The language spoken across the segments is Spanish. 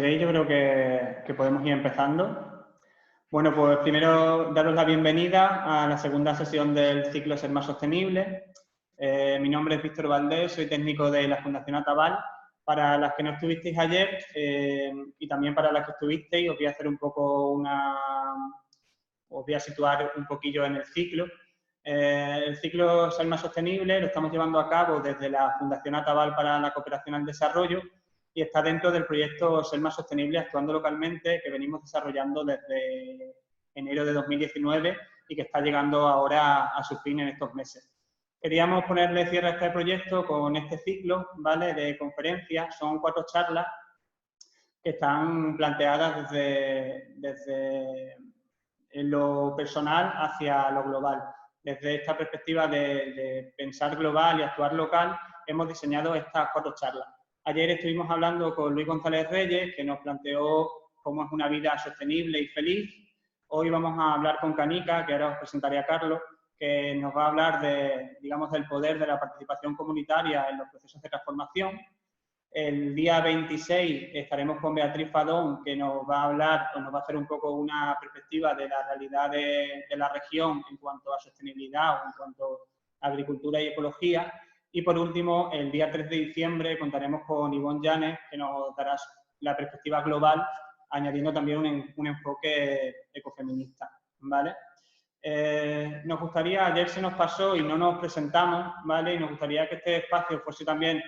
queréis, yo creo que podemos ir empezando. Bueno, pues primero daros la bienvenida a la segunda sesión del ciclo Ser Más Sostenible. Mi nombre es Víctor Valdés, soy técnico de la Fundación Atabal. Para las que no estuvisteis ayer y también para las que estuvisteis, os voy a hacer un poco os voy a situar un poquillo en el ciclo. El ciclo Ser Más Sostenible lo estamos llevando a cabo desde la Fundación Atabal para la Cooperación al Desarrollo y está dentro del proyecto Ser Más Sostenible Actuando Localmente que venimos desarrollando desde enero de 2019 y que está llegando ahora a su fin en estos meses. Queríamos ponerle cierre a este proyecto con este ciclo, ¿vale?, de conferencias. Son 4 charlas que están planteadas desde lo personal hacia lo global. Desde esta perspectiva de pensar global y actuar local, hemos diseñado estas 4 charlas. Ayer estuvimos hablando con Luis González Reyes, que nos planteó cómo es una vida sostenible y feliz. Hoy vamos a hablar con Canica, que ahora os presentaré a Carlos, que nos va a hablar del poder de la participación comunitaria en los procesos de transformación. El día 26 estaremos con Beatriz Fadón, que nos va a hablar, o nos va a hacer un poco una perspectiva de la realidad de la región en cuanto a sostenibilidad o en cuanto a agricultura y ecología. Y por último, el día 3 de diciembre contaremos con Ivonne Llanes, que nos dará la perspectiva global, añadiendo también un enfoque ecofeminista, ¿vale? Nos gustaría, ayer se nos pasó y no nos presentamos, ¿vale? Y nos gustaría que este espacio fuese también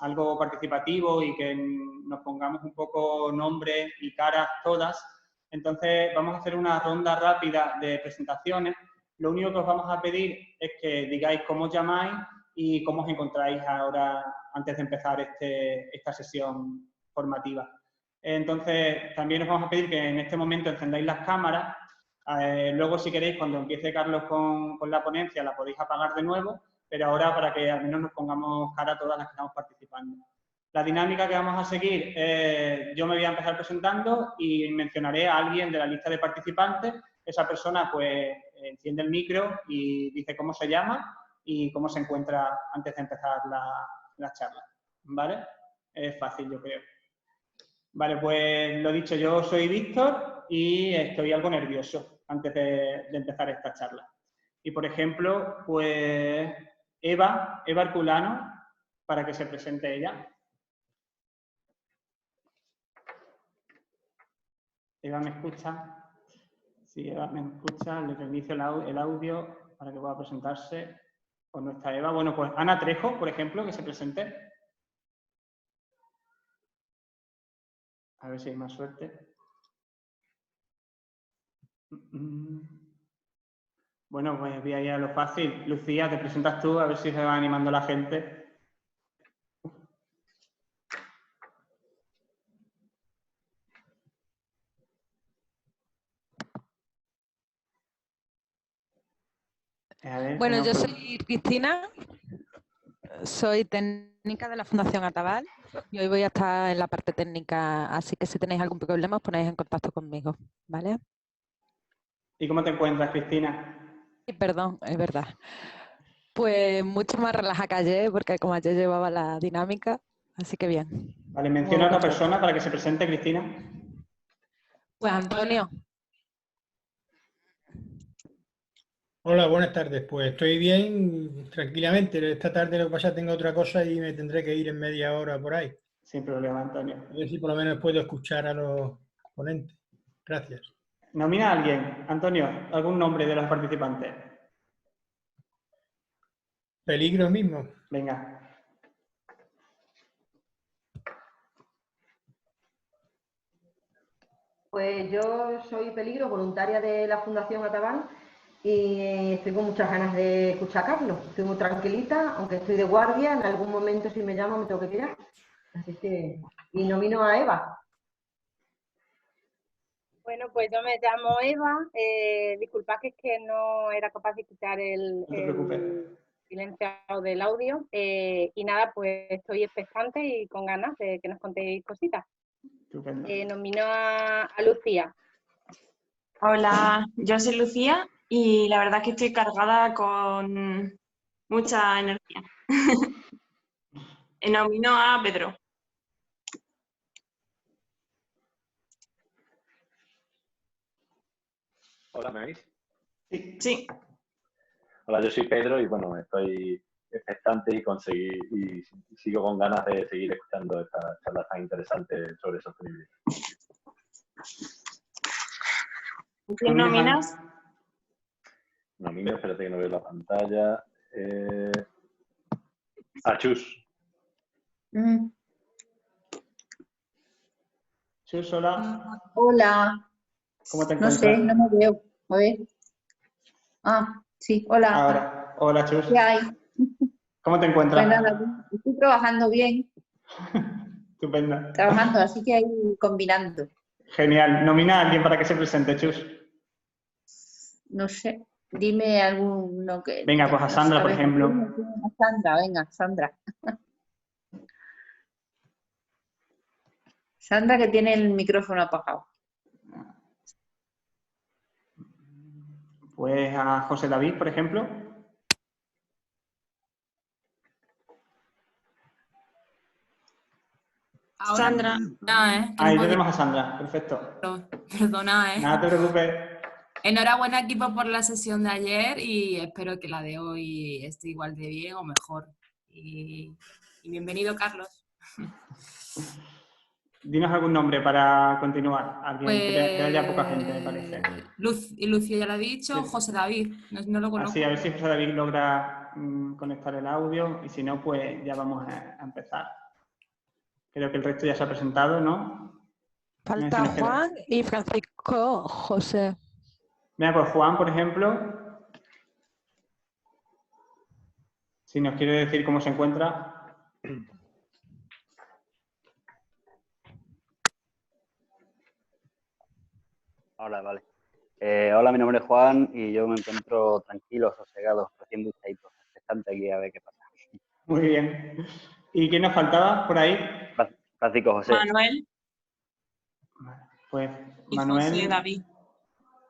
algo participativo y que nos pongamos un poco nombre y caras todas. Entonces vamos a hacer una ronda rápida de presentaciones. Lo único que os vamos a pedir es que digáis cómo os llamáis y cómo os encontráis ahora antes de empezar esta sesión formativa. Entonces también os vamos a pedir que en este momento encendáis las cámaras. Luego, si queréis, cuando empiece Carlos con la ponencia, la podéis apagar de nuevo, pero ahora para que al menos nos pongamos cara a todas las que estamos participando. La dinámica que vamos a seguir, yo me voy a empezar presentando y mencionaré a alguien de la lista de participantes. Esa persona pues enciende el micro y dice cómo se llama y cómo se encuentra antes de empezar la charla, ¿vale? Es fácil, yo creo. Vale, pues lo dicho, yo soy Víctor y estoy algo nervioso antes de empezar esta charla. Y, por ejemplo, pues Eva Herculano, para que se presente ella. Eva, ¿me escucha? Sí, Eva me escucha, le reinicio el audio para que pueda presentarse. Pues no está Eva. Bueno, pues Ana Trejo, por ejemplo, que se presente. A ver si hay más suerte. Bueno, pues voy a ir a lo fácil. Lucía, te presentas tú, a ver si se va animando la gente. Bueno, yo soy Cristina, soy técnica de la Fundación Atabal y hoy voy a estar en la parte técnica, así que si tenéis algún problema os ponéis en contacto conmigo, ¿vale? ¿Y cómo te encuentras, Cristina? Perdón, es verdad. Pues mucho más relajada que ayer, porque como ayer llevaba la dinámica, así que bien. Vale, menciona a otra persona para que se presente, Cristina. Pues Antonio. Hola, buenas tardes. Pues estoy bien, tranquilamente. Esta tarde lo que pasa es que tengo otra cosa y me tendré que ir en media hora por ahí. Sin problema, Antonio. A ver si por lo menos puedo escuchar a los ponentes. Gracias. Nomina a alguien. Antonio, ¿algún nombre de los participantes? Peligro mismo. Venga. Pues yo soy Peligro, voluntaria de la Fundación Atabal y estoy con muchas ganas de escuchar a Carlos. Estoy muy tranquilita, aunque estoy de guardia, en algún momento si me llama me tengo que tirar. Así que, y nomino a Eva. Bueno, pues yo me llamo Eva. Disculpad que es que no era capaz de quitar el silenciado del audio. Y nada, pues estoy expectante y con ganas de que nos contéis cositas. Nomino a Lucía. Hola, yo soy Lucía y la verdad es que estoy cargada con mucha energía. Nomino a Pedro. Hola, ¿me oís? Sí. Hola, yo soy Pedro y bueno, estoy expectante y sigo con ganas de seguir escuchando estas charlas tan interesantes sobre sostenibilidad. ¿Quién nominas? Nomino, espérate que no veo la pantalla. Chus. Chus, hola. Hola. ¿Cómo te No encuentras? sé, no me veo. A ver. Sí, hola. Ahora. Hola, Chus. ¿Qué hay? ¿Cómo te encuentras? Pues nada, estoy trabajando bien, Estupenda. trabajando, así que ahí combinando. Genial. Nomina a alguien para que se presente, Chus. No sé, dime alguno que... Venga, pues a Sandra, por ejemplo. A Sandra, venga, Sandra. Sandra, que tiene el micrófono apagado. Pues a José David, por ejemplo. Ahora Sandra. Ahí tenemos a Sandra, perfecto. Perdona, Nada te preocupes. Enhorabuena, equipo, por la sesión de ayer y espero que la de hoy esté igual de bien o mejor. Y bienvenido, Carlos. Dinos algún nombre para continuar. Alguien que haya poca gente, me parece. Lucio ya lo ha dicho, Sí. José David, no lo conozco. Así, a ver si José David logra conectar el audio y si no, pues ya vamos a empezar. Creo que el resto ya se ha presentado, ¿no? Falta Juan y Francisco José. Mira, pues Juan, por ejemplo, si nos quiere decir cómo se encuentra. Hola, vale. Hola, mi nombre es Juan y yo me encuentro tranquilo, sosegado, recién duchadito, expectante aquí a ver qué pasa. Muy bien. ¿Y quién nos faltaba por ahí? Francisco José. Manuel. Pues Y Manuel. José David.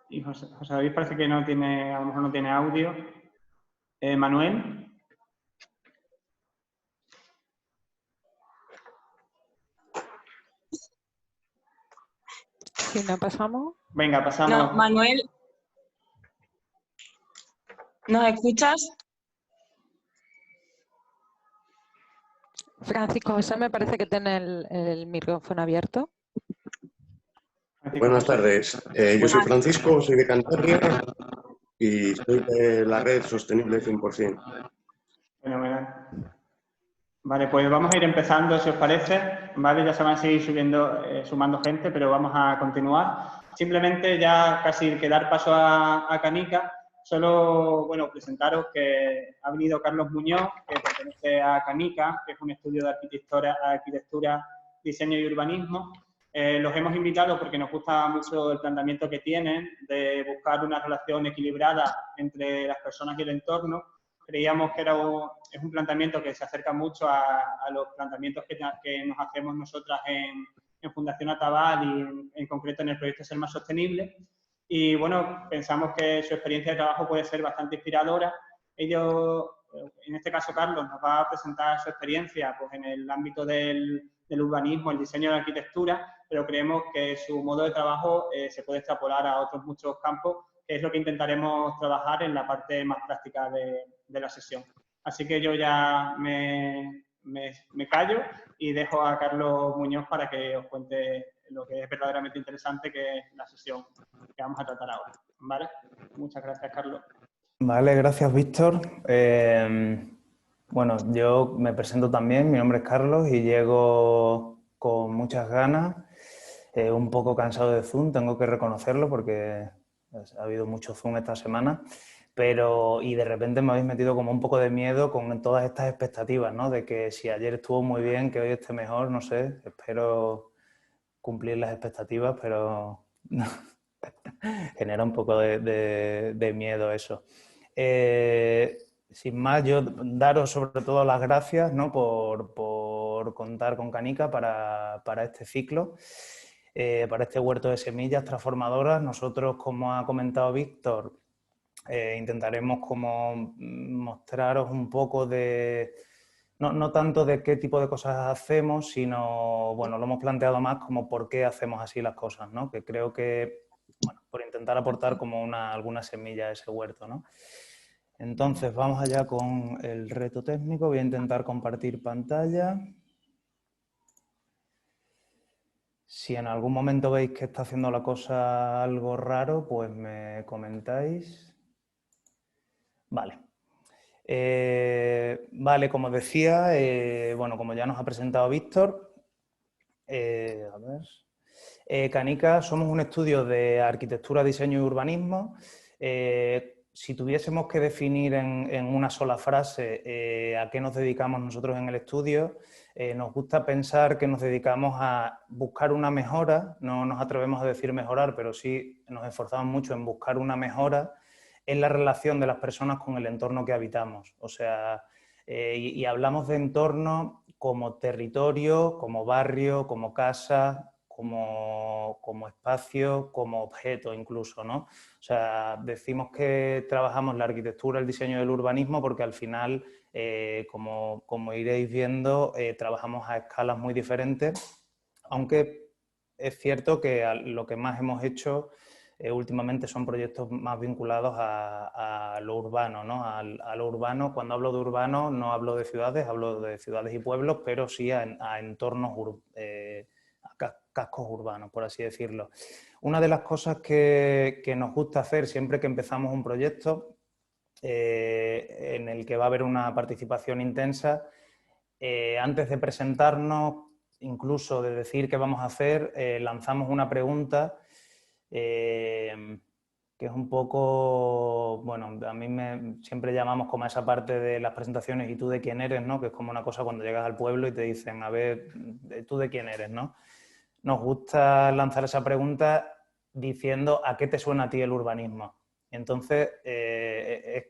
Y José David parece que no tiene, a lo mejor no tiene audio. Manuel. Si no pasamos. Venga, pasamos. No, Manuel. ¿Nos escuchas? Francisco José me parece que tiene el micrófono abierto. Buenas tardes. Yo soy Francisco, soy de Cantabria y soy de la red Sostenible 100%. Fenomenal. Vale, pues vamos a ir empezando, si os parece. Vale, ya se van a seguir sumando gente, pero vamos a continuar. Simplemente ya casi que dar paso a Canica. Solo, bueno, presentaros que ha venido Carlos Muñoz, que pertenece a Canica, que es un estudio de arquitectura, diseño y urbanismo. Los hemos invitado porque nos gusta mucho el planteamiento que tienen de buscar una relación equilibrada entre las personas y el entorno. Creíamos que es un planteamiento que se acerca mucho a los planteamientos que nos hacemos nosotras en Fundación Atabal y en concreto en el proyecto Ser Más Sostenible. Y bueno, pensamos que su experiencia de trabajo puede ser bastante inspiradora. Ellos, en este caso Carlos, nos va a presentar su experiencia pues, en el ámbito del urbanismo, el diseño de la arquitectura, pero creemos que su modo de trabajo se puede extrapolar a otros muchos campos, que es lo que intentaremos trabajar en la parte más práctica de la sesión. Así que yo ya me callo y dejo a Carlos Muñoz para que os cuente lo que es verdaderamente interesante, que es la sesión que vamos a tratar ahora. ¿Vale? Muchas gracias, Carlos. Vale, gracias, Víctor. Bueno, yo me presento también, mi nombre es Carlos y llego con muchas ganas, un poco cansado de Zoom, tengo que reconocerlo porque ha habido mucho Zoom esta semana, y de repente me habéis metido como un poco de miedo con todas estas expectativas, ¿no? De que si ayer estuvo muy bien, que hoy esté mejor, no sé, espero cumplir las expectativas, pero no. Genera un poco de miedo eso. Sin más, yo daros sobre todo las gracias, ¿no? por contar con Canica para este ciclo, para este huerto de semillas transformadoras. Nosotros, como ha comentado Víctor, intentaremos como mostraros un poco de... No tanto de qué tipo de cosas hacemos, sino, bueno, lo hemos planteado más como por qué hacemos así las cosas, ¿no? Que creo que, bueno, por intentar intentar aportar como alguna semilla a ese huerto, ¿no? Entonces, vamos allá con el reto técnico. Voy a intentar compartir pantalla. Si en algún momento veis que está haciendo la cosa algo raro, pues me comentáis. Vale. Vale, como decía, bueno, como ya nos ha presentado Víctor, a ver. Canica somos un estudio de arquitectura, diseño y urbanismo. Si tuviésemos que definir en una sola frase a qué nos dedicamos nosotros en el estudio, nos gusta pensar que nos dedicamos a buscar una mejora, no nos atrevemos a decir mejorar, pero sí nos esforzamos mucho en buscar una mejora en la relación de las personas con el entorno que habitamos. O sea, y hablamos de entorno como territorio, como barrio, como casa, como espacio, como objeto incluso, ¿no? O sea, decimos que trabajamos la arquitectura, el diseño y el urbanismo porque al final, como iréis viendo, trabajamos a escalas muy diferentes, aunque es cierto que lo que más hemos hecho últimamente son proyectos más vinculados a lo urbano, ¿no? A lo urbano. Cuando hablo de urbano no hablo de ciudades, hablo de ciudades y pueblos, pero sí a entornos cascos urbanos, por así decirlo. Una de las cosas que nos gusta hacer siempre que empezamos un proyecto en el que va a haber una participación intensa, antes de presentarnos, incluso de decir qué vamos a hacer, lanzamos una pregunta que es un poco, bueno, a mí siempre llamamos como a esa parte de las presentaciones y tú de quién eres, ¿no? Que es como una cosa cuando llegas al pueblo y te dicen, a ver, tú de quién eres, ¿no? Nos gusta lanzar esa pregunta diciendo ¿a qué te suena a ti el urbanismo? Entonces, es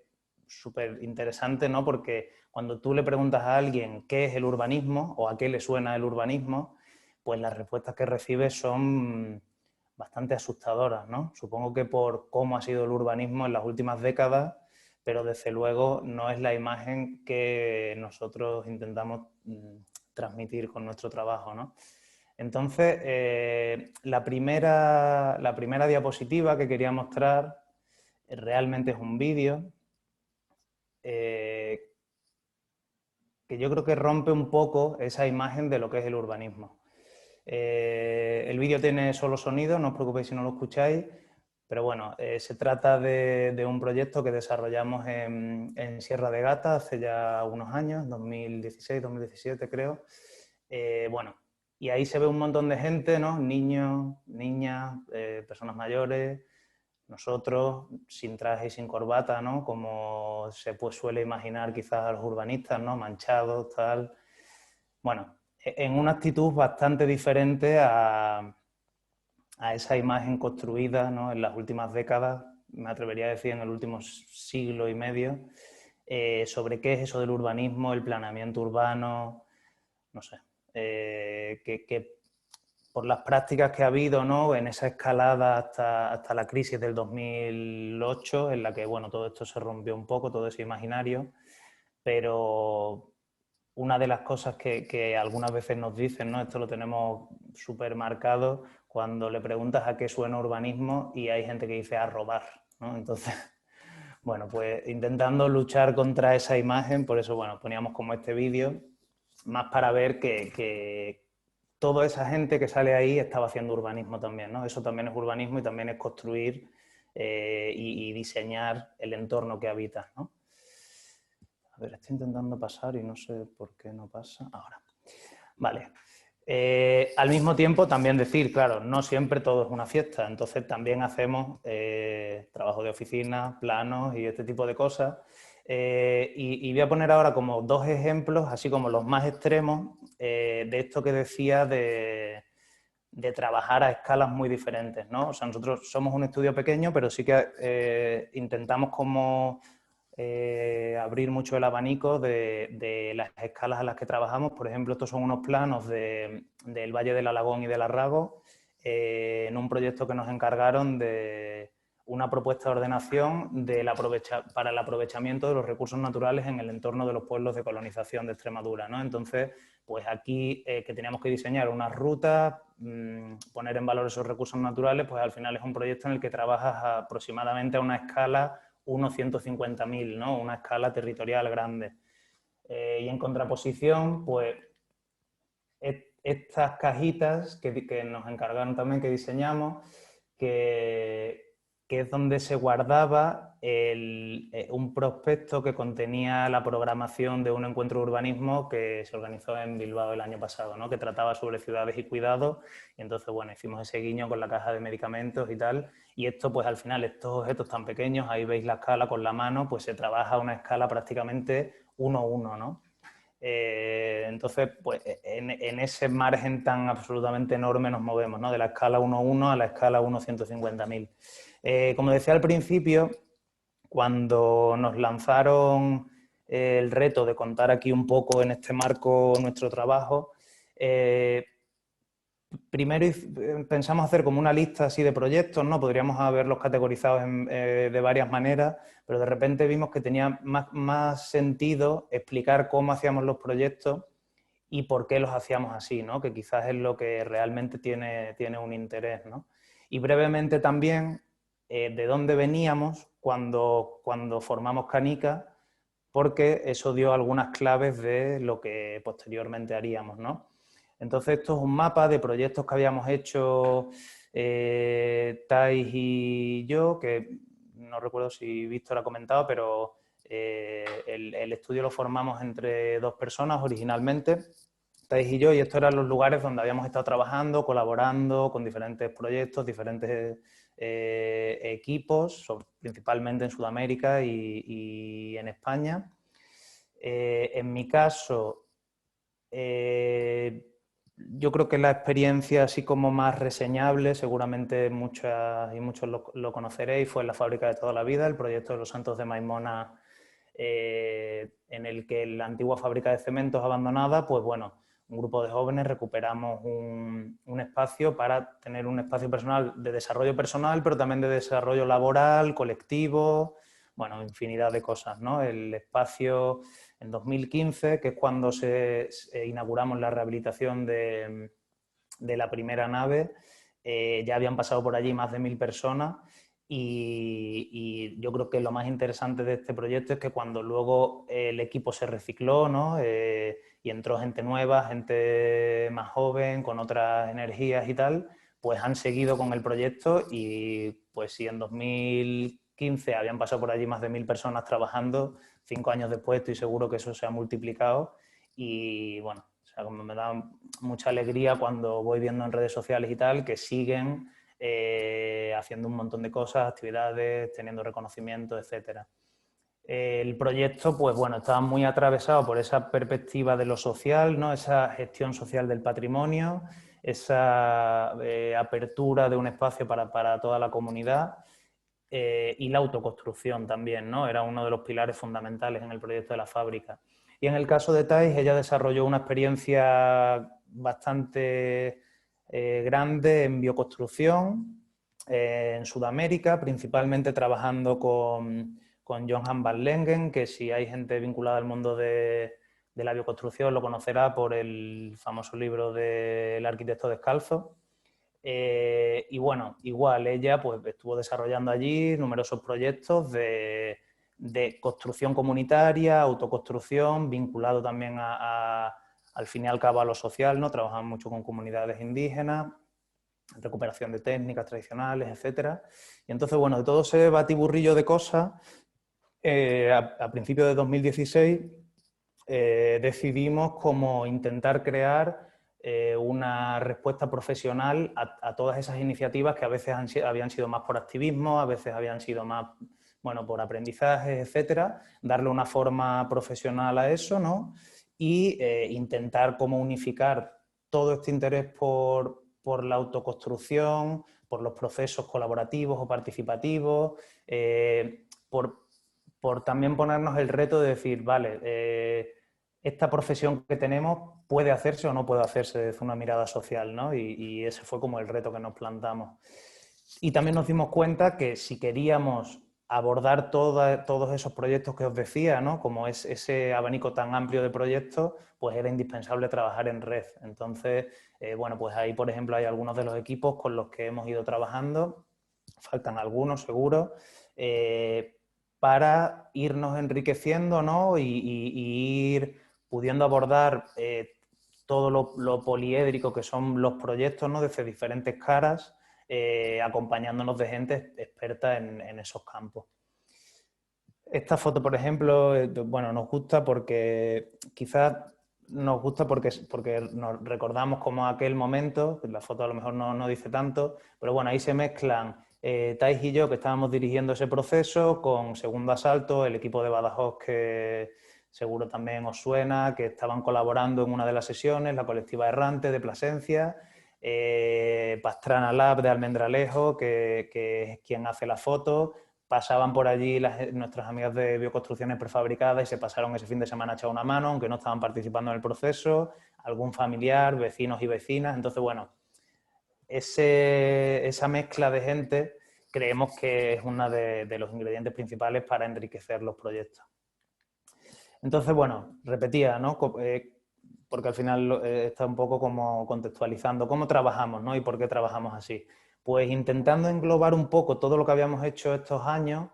súper interesante, ¿no? Porque cuando tú le preguntas a alguien qué es el urbanismo o a qué le suena el urbanismo, pues las respuestas que recibes son bastante asustadoras, ¿no? Supongo que por cómo ha sido el urbanismo en las últimas décadas, pero desde luego no es la imagen que nosotros intentamos transmitir con nuestro trabajo, ¿no? Entonces, la primera diapositiva que quería mostrar realmente es un vídeo que yo creo que rompe un poco esa imagen de lo que es el urbanismo. El vídeo tiene solo sonido, no os preocupéis si no lo escucháis, pero bueno, se trata de un proyecto que desarrollamos en Sierra de Gata hace ya unos años, 2016, 2017 creo. Bueno, y ahí se ve un montón de gente, ¿no? Niños, niñas, personas mayores, nosotros sin traje y sin corbata, ¿no? Como se suele imaginar quizás a los urbanistas, ¿no? Manchados, tal. Bueno, en una actitud bastante diferente a esa imagen construida, ¿no? En las últimas décadas, me atrevería a decir en el último siglo y medio, sobre qué es eso del urbanismo, el planeamiento urbano, no sé, que por las prácticas que ha habido, ¿no? En esa escalada hasta la crisis del 2008, en la que bueno, todo esto se rompió un poco, todo ese imaginario, pero una de las cosas que algunas veces nos dicen, ¿no? Esto lo tenemos súper marcado cuando le preguntas a qué suena urbanismo y hay gente que dice a robar, ¿no? Entonces, bueno, pues intentando luchar contra esa imagen, por eso, bueno, poníamos como este vídeo, más para ver que toda esa gente que sale ahí estaba haciendo urbanismo también, ¿no? Eso también es urbanismo y también es construir y diseñar el entorno que habitas, ¿no? A ver, estoy intentando pasar y no sé por qué no pasa. Ahora. Vale. Al mismo tiempo también decir, claro, no siempre todo es una fiesta, entonces también hacemos trabajo de oficina, planos y este tipo de cosas. Y voy a poner ahora como dos ejemplos, así como los más extremos, de esto que decía de trabajar a escalas muy diferentes, ¿no? O sea, nosotros somos un estudio pequeño, pero sí que intentamos como abrir mucho el abanico de las escalas a las que trabajamos. Por ejemplo, estos son unos planos del Valle del Alagón y del Arrago, en un proyecto que nos encargaron de una propuesta de ordenación para el aprovechamiento de los recursos naturales en el entorno de los pueblos de colonización de Extremadura, ¿no? Entonces, pues aquí que teníamos que diseñar unas rutas, poner en valor esos recursos naturales, pues al final es un proyecto en el que trabajas aproximadamente a una escala 1.150.000, ¿no? Una escala territorial grande. Y en contraposición, pues estas cajitas que nos encargaron también, que diseñamos, que es donde se guardaba un prospecto que contenía la programación de un encuentro de urbanismo que se organizó en Bilbao el año pasado, ¿no? Que trataba sobre ciudades y cuidados, y entonces, bueno, hicimos ese guiño con la caja de medicamentos y tal, y esto, pues al final, estos objetos tan pequeños, ahí veis la escala con la mano, pues se trabaja a una escala prácticamente 1:1, ¿no? Entonces, pues en ese margen tan absolutamente enorme nos movemos, ¿no? De la escala 1:1 a la escala 1.150.000. Como decía al principio, cuando nos lanzaron el reto de contar aquí un poco en este marco nuestro trabajo, primero pensamos hacer como una lista así de proyectos, ¿no? Podríamos haberlos categorizados de varias maneras, pero de repente vimos que tenía más sentido explicar cómo hacíamos los proyectos y por qué los hacíamos así, ¿no? Que quizás es lo que realmente tiene un interés, ¿no? Y brevemente también de dónde veníamos cuando formamos Canica, porque eso dio algunas claves de lo que posteriormente haríamos, ¿no? Entonces, esto es un mapa de proyectos que habíamos hecho Thais y yo, que no recuerdo si Víctor ha comentado, pero el estudio lo formamos entre 2 personas originalmente, Thais y yo, y estos eran los lugares donde habíamos estado trabajando, colaborando con diferentes proyectos, diferentes equipos, principalmente en Sudamérica y en España. En mi caso, yo creo que la experiencia así como más reseñable, seguramente muchas y muchos lo conoceréis, fue en la Fábrica de Toda la Vida, el proyecto de los Santos de Maimona, en el que la antigua fábrica de cementos abandonada, pues bueno, un grupo de jóvenes recuperamos un espacio para tener un espacio personal de desarrollo personal, pero también de desarrollo laboral, colectivo, bueno, infinidad de cosas, ¿no? El espacio en 2015, que es cuando inauguramos la rehabilitación de la primera nave, ya habían pasado por allí más de 1000 personas y yo creo que lo más interesante de este proyecto es que cuando luego el equipo se recicló, ¿no? Y entró gente nueva, gente más joven, con otras energías y tal, pues han seguido con el proyecto y pues si en 2015 habían pasado por allí más de 1000 personas trabajando, 5 años después estoy seguro que eso se ha multiplicado y bueno, o sea, como me da mucha alegría cuando voy viendo en redes sociales y tal que siguen haciendo un montón de cosas, actividades, teniendo reconocimiento, etcétera. El proyecto, pues bueno, estaba muy atravesado por esa perspectiva de lo social, ¿no? Esa gestión social del patrimonio, esa apertura de un espacio para toda la comunidad y la autoconstrucción también, ¿no? Era uno de los pilares fundamentales en el proyecto de la fábrica. Y en el caso de Thais, ella desarrolló una experiencia bastante grande en bioconstrucción en Sudamérica, principalmente trabajando con Johan van Lengen, que si hay gente vinculada al mundo de la bioconstrucción lo conocerá por el famoso libro del arquitecto descalzo. Y bueno, igual ella pues, estuvo desarrollando allí numerosos proyectos de construcción comunitaria, autoconstrucción, vinculado también al fin y al cabo a lo social, ¿no? Trabajan mucho con comunidades indígenas, recuperación de técnicas tradicionales, etcétera. Y entonces, bueno, de todo ese batiburrillo de cosas, a principios de 2016 decidimos como intentar crear una respuesta profesional a todas esas iniciativas que a veces habían sido más por activismo, a veces habían sido más, bueno, por aprendizaje, etcétera, darle una forma profesional a eso, ¿no? Y intentar como unificar todo este interés por la autoconstrucción, por los procesos colaborativos o participativos, por también ponernos el reto de decir, vale, esta profesión que tenemos puede hacerse o no puede hacerse desde una mirada social, ¿no? Y ese fue como el reto que nos plantamos. Y también nos dimos cuenta que si queríamos abordar todos esos proyectos que os decía, ¿no? Como es ese abanico tan amplio de proyectos, pues era indispensable trabajar en red. Entonces, bueno, pues ahí, por ejemplo, hay algunos de los equipos con los que hemos ido trabajando, faltan algunos seguro, para irnos enriqueciendo, ¿no? y ir pudiendo abordar todo lo poliédrico que son los proyectos, ¿no? Desde diferentes caras, acompañándonos de gente experta en esos campos. Esta foto, por ejemplo, bueno, nos gusta porque quizás nos gusta porque nos recordamos como aquel momento, la foto a lo mejor no dice tanto, pero bueno, ahí se mezclan Thais y yo, que estábamos dirigiendo ese proceso, con Segundo Asalto, el equipo de Badajoz, que seguro también os suena, que estaban colaborando en una de las sesiones, la colectiva Errante de Plasencia, Pastrana Lab de Almendralejo, que es quien hace la foto. Pasaban por allí nuestras amigas de Bioconstrucciones Prefabricadas y se pasaron ese fin de semana a echar una mano, aunque no estaban participando en el proceso, algún familiar, vecinos y vecinas. Entonces, bueno, esa mezcla de gente creemos que es uno de los ingredientes principales para enriquecer los proyectos. Entonces, bueno, repetía, ¿no? Porque al final está un poco como contextualizando cómo trabajamos, ¿no? Y por qué trabajamos así. Pues intentando englobar un poco todo lo que habíamos hecho estos años,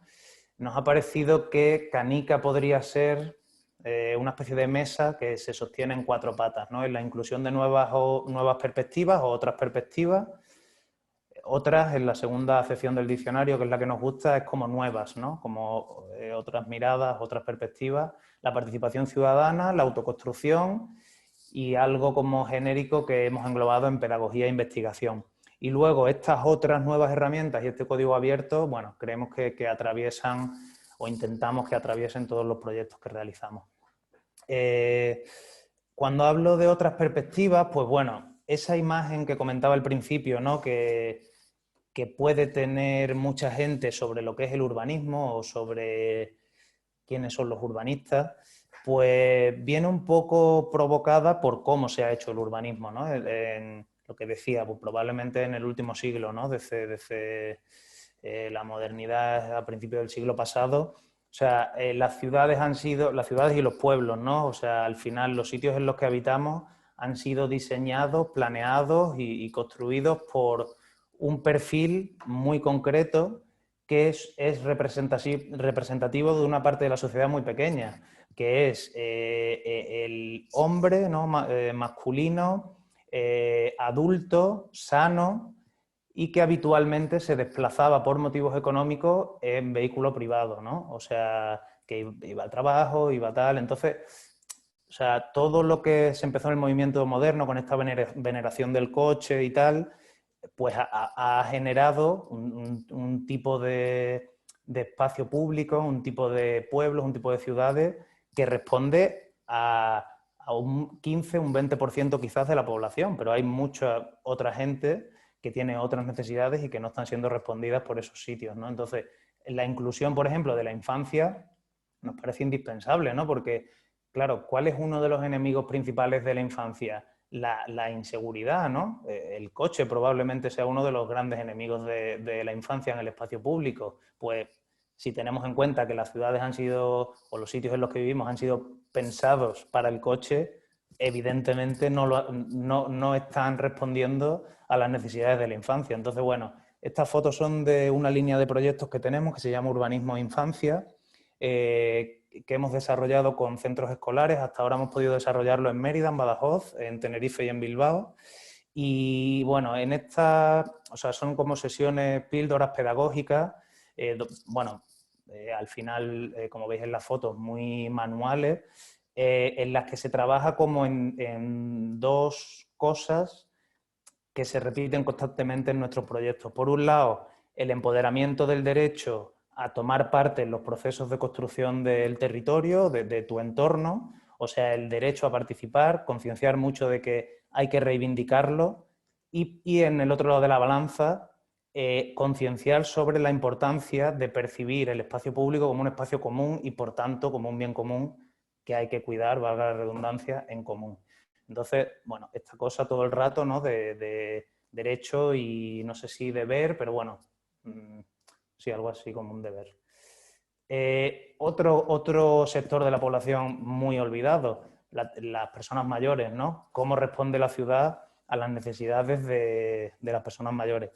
nos ha parecido que Canica podría ser una especie de mesa que se sostiene en 4 patas, ¿no? En la inclusión de nuevas perspectivas o otras perspectivas. Otras, en la segunda acepción del diccionario, que es la que nos gusta, es como nuevas, ¿no? Como otras miradas, otras perspectivas. La participación ciudadana, la autoconstrucción y algo como genérico que hemos englobado en pedagogía e investigación. Y luego estas otras nuevas herramientas y este código abierto, bueno, creemos que atraviesan o intentamos que atraviesen todos los proyectos que realizamos. Cuando hablo de otras perspectivas, pues bueno, esa imagen que comentaba al principio, ¿no? que puede tener mucha gente sobre lo que es el urbanismo o sobre quiénes son los urbanistas, pues viene un poco provocada por cómo se ha hecho el urbanismo, ¿no? En lo que decía, pues probablemente en el último siglo, ¿no? Desde la modernidad a principios del siglo pasado. O sea, las ciudades y los pueblos, ¿no? O sea, al final los sitios en los que habitamos han sido diseñados, planeados y construidos por un perfil muy concreto que es representativo de una parte de la sociedad muy pequeña, que es el hombre, ¿no? Masculino, adulto, sano, y que habitualmente se desplazaba por motivos económicos en vehículo privado, ¿no? O sea, que iba al trabajo, iba tal. Entonces, o sea, todo lo que se empezó en el movimiento moderno con esta veneración del coche y tal, pues ha generado un tipo de espacio público, un tipo de pueblos, un tipo de ciudades que responde a un 15, un 20% quizás de la población, pero hay mucha otra gente que tiene otras necesidades y que no están siendo respondidas por esos sitios, ¿no? Entonces, la inclusión, por ejemplo, de la infancia nos parece indispensable, ¿no? Porque, claro, ¿cuál es uno de los enemigos principales de la infancia? La inseguridad, ¿no? El coche probablemente sea uno de los grandes enemigos de la infancia en el espacio público. Pues si tenemos en cuenta que las ciudades han sido, o los sitios en los que vivimos han sido pensados para el coche, evidentemente no están respondiendo a las necesidades de la infancia. Entonces, bueno, estas fotos son de una línea de proyectos que tenemos que se llama Urbanismo e Infancia, que hemos desarrollado con centros escolares. Hasta ahora hemos podido desarrollarlo en Mérida, en Badajoz, en Tenerife y en Bilbao. Y bueno, en estas, o sea, son como sesiones, píldoras pedagógicas, al final, como veis en las fotos, muy manuales, en las que se trabaja como en 2 cosas que se repiten constantemente en nuestros proyectos. Por un lado, el empoderamiento del derecho a tomar parte en los procesos de construcción del territorio, de tu entorno, o sea, el derecho a participar, concienciar mucho de que hay que reivindicarlo y en el otro lado de la balanza, concienciar sobre la importancia de percibir el espacio público como un espacio común y, por tanto, como un bien común que hay que cuidar, valga la redundancia, en común. Entonces, bueno, esta cosa todo el rato, ¿no? de derecho y no sé si deber, pero bueno, sí, algo así como un deber. Otro sector de la población muy olvidado, las personas mayores, ¿no? ¿Cómo responde la ciudad a las necesidades de las personas mayores?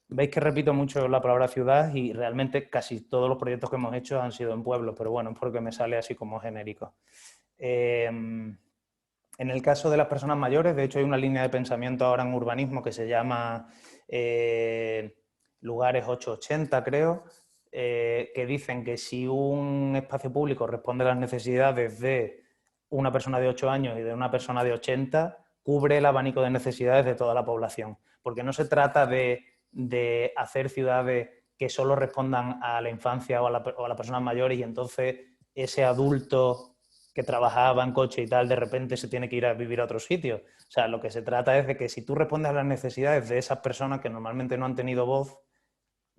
Veis que repito mucho la palabra ciudad y realmente casi todos los proyectos que hemos hecho han sido en pueblos, pero bueno, es porque me sale así como genérico. En el caso de las personas mayores, de hecho hay una línea de pensamiento ahora en urbanismo que se llama lugares 880, creo, que dicen que si un espacio público responde a las necesidades de una persona de 8 años y de una persona de 80, cubre el abanico de necesidades de toda la población. Porque no se trata de hacer ciudades que solo respondan a la infancia o a las personas mayores y entonces ese adulto que trabajaba en coche y tal, de repente se tiene que ir a vivir a otro sitio. O sea, lo que se trata es de que si tú respondes a las necesidades de esas personas que normalmente no han tenido voz,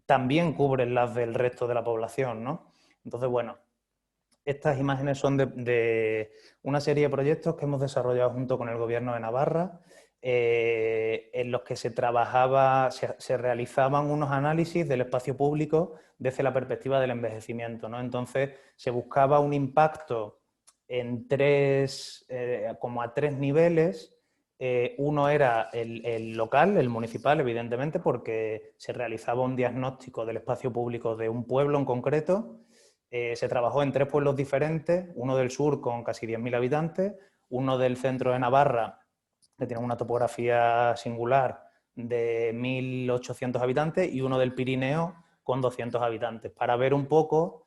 también cubren las del resto de la población, ¿no? Entonces, bueno, estas imágenes son de una serie de proyectos que hemos desarrollado junto con el Gobierno de Navarra, en los que se realizaban unos análisis del espacio público desde la perspectiva del envejecimiento, ¿no? Entonces, se buscaba un impacto en como a tres niveles. Uno era el local, el municipal, evidentemente, porque se realizaba un diagnóstico del espacio público de un pueblo en concreto. Se trabajó en 3 pueblos diferentes, uno del sur con casi 10.000 habitantes, uno del centro de Navarra, que tiene una topografía singular, de 1.800 habitantes, y uno del Pirineo con 200 habitantes, para ver un poco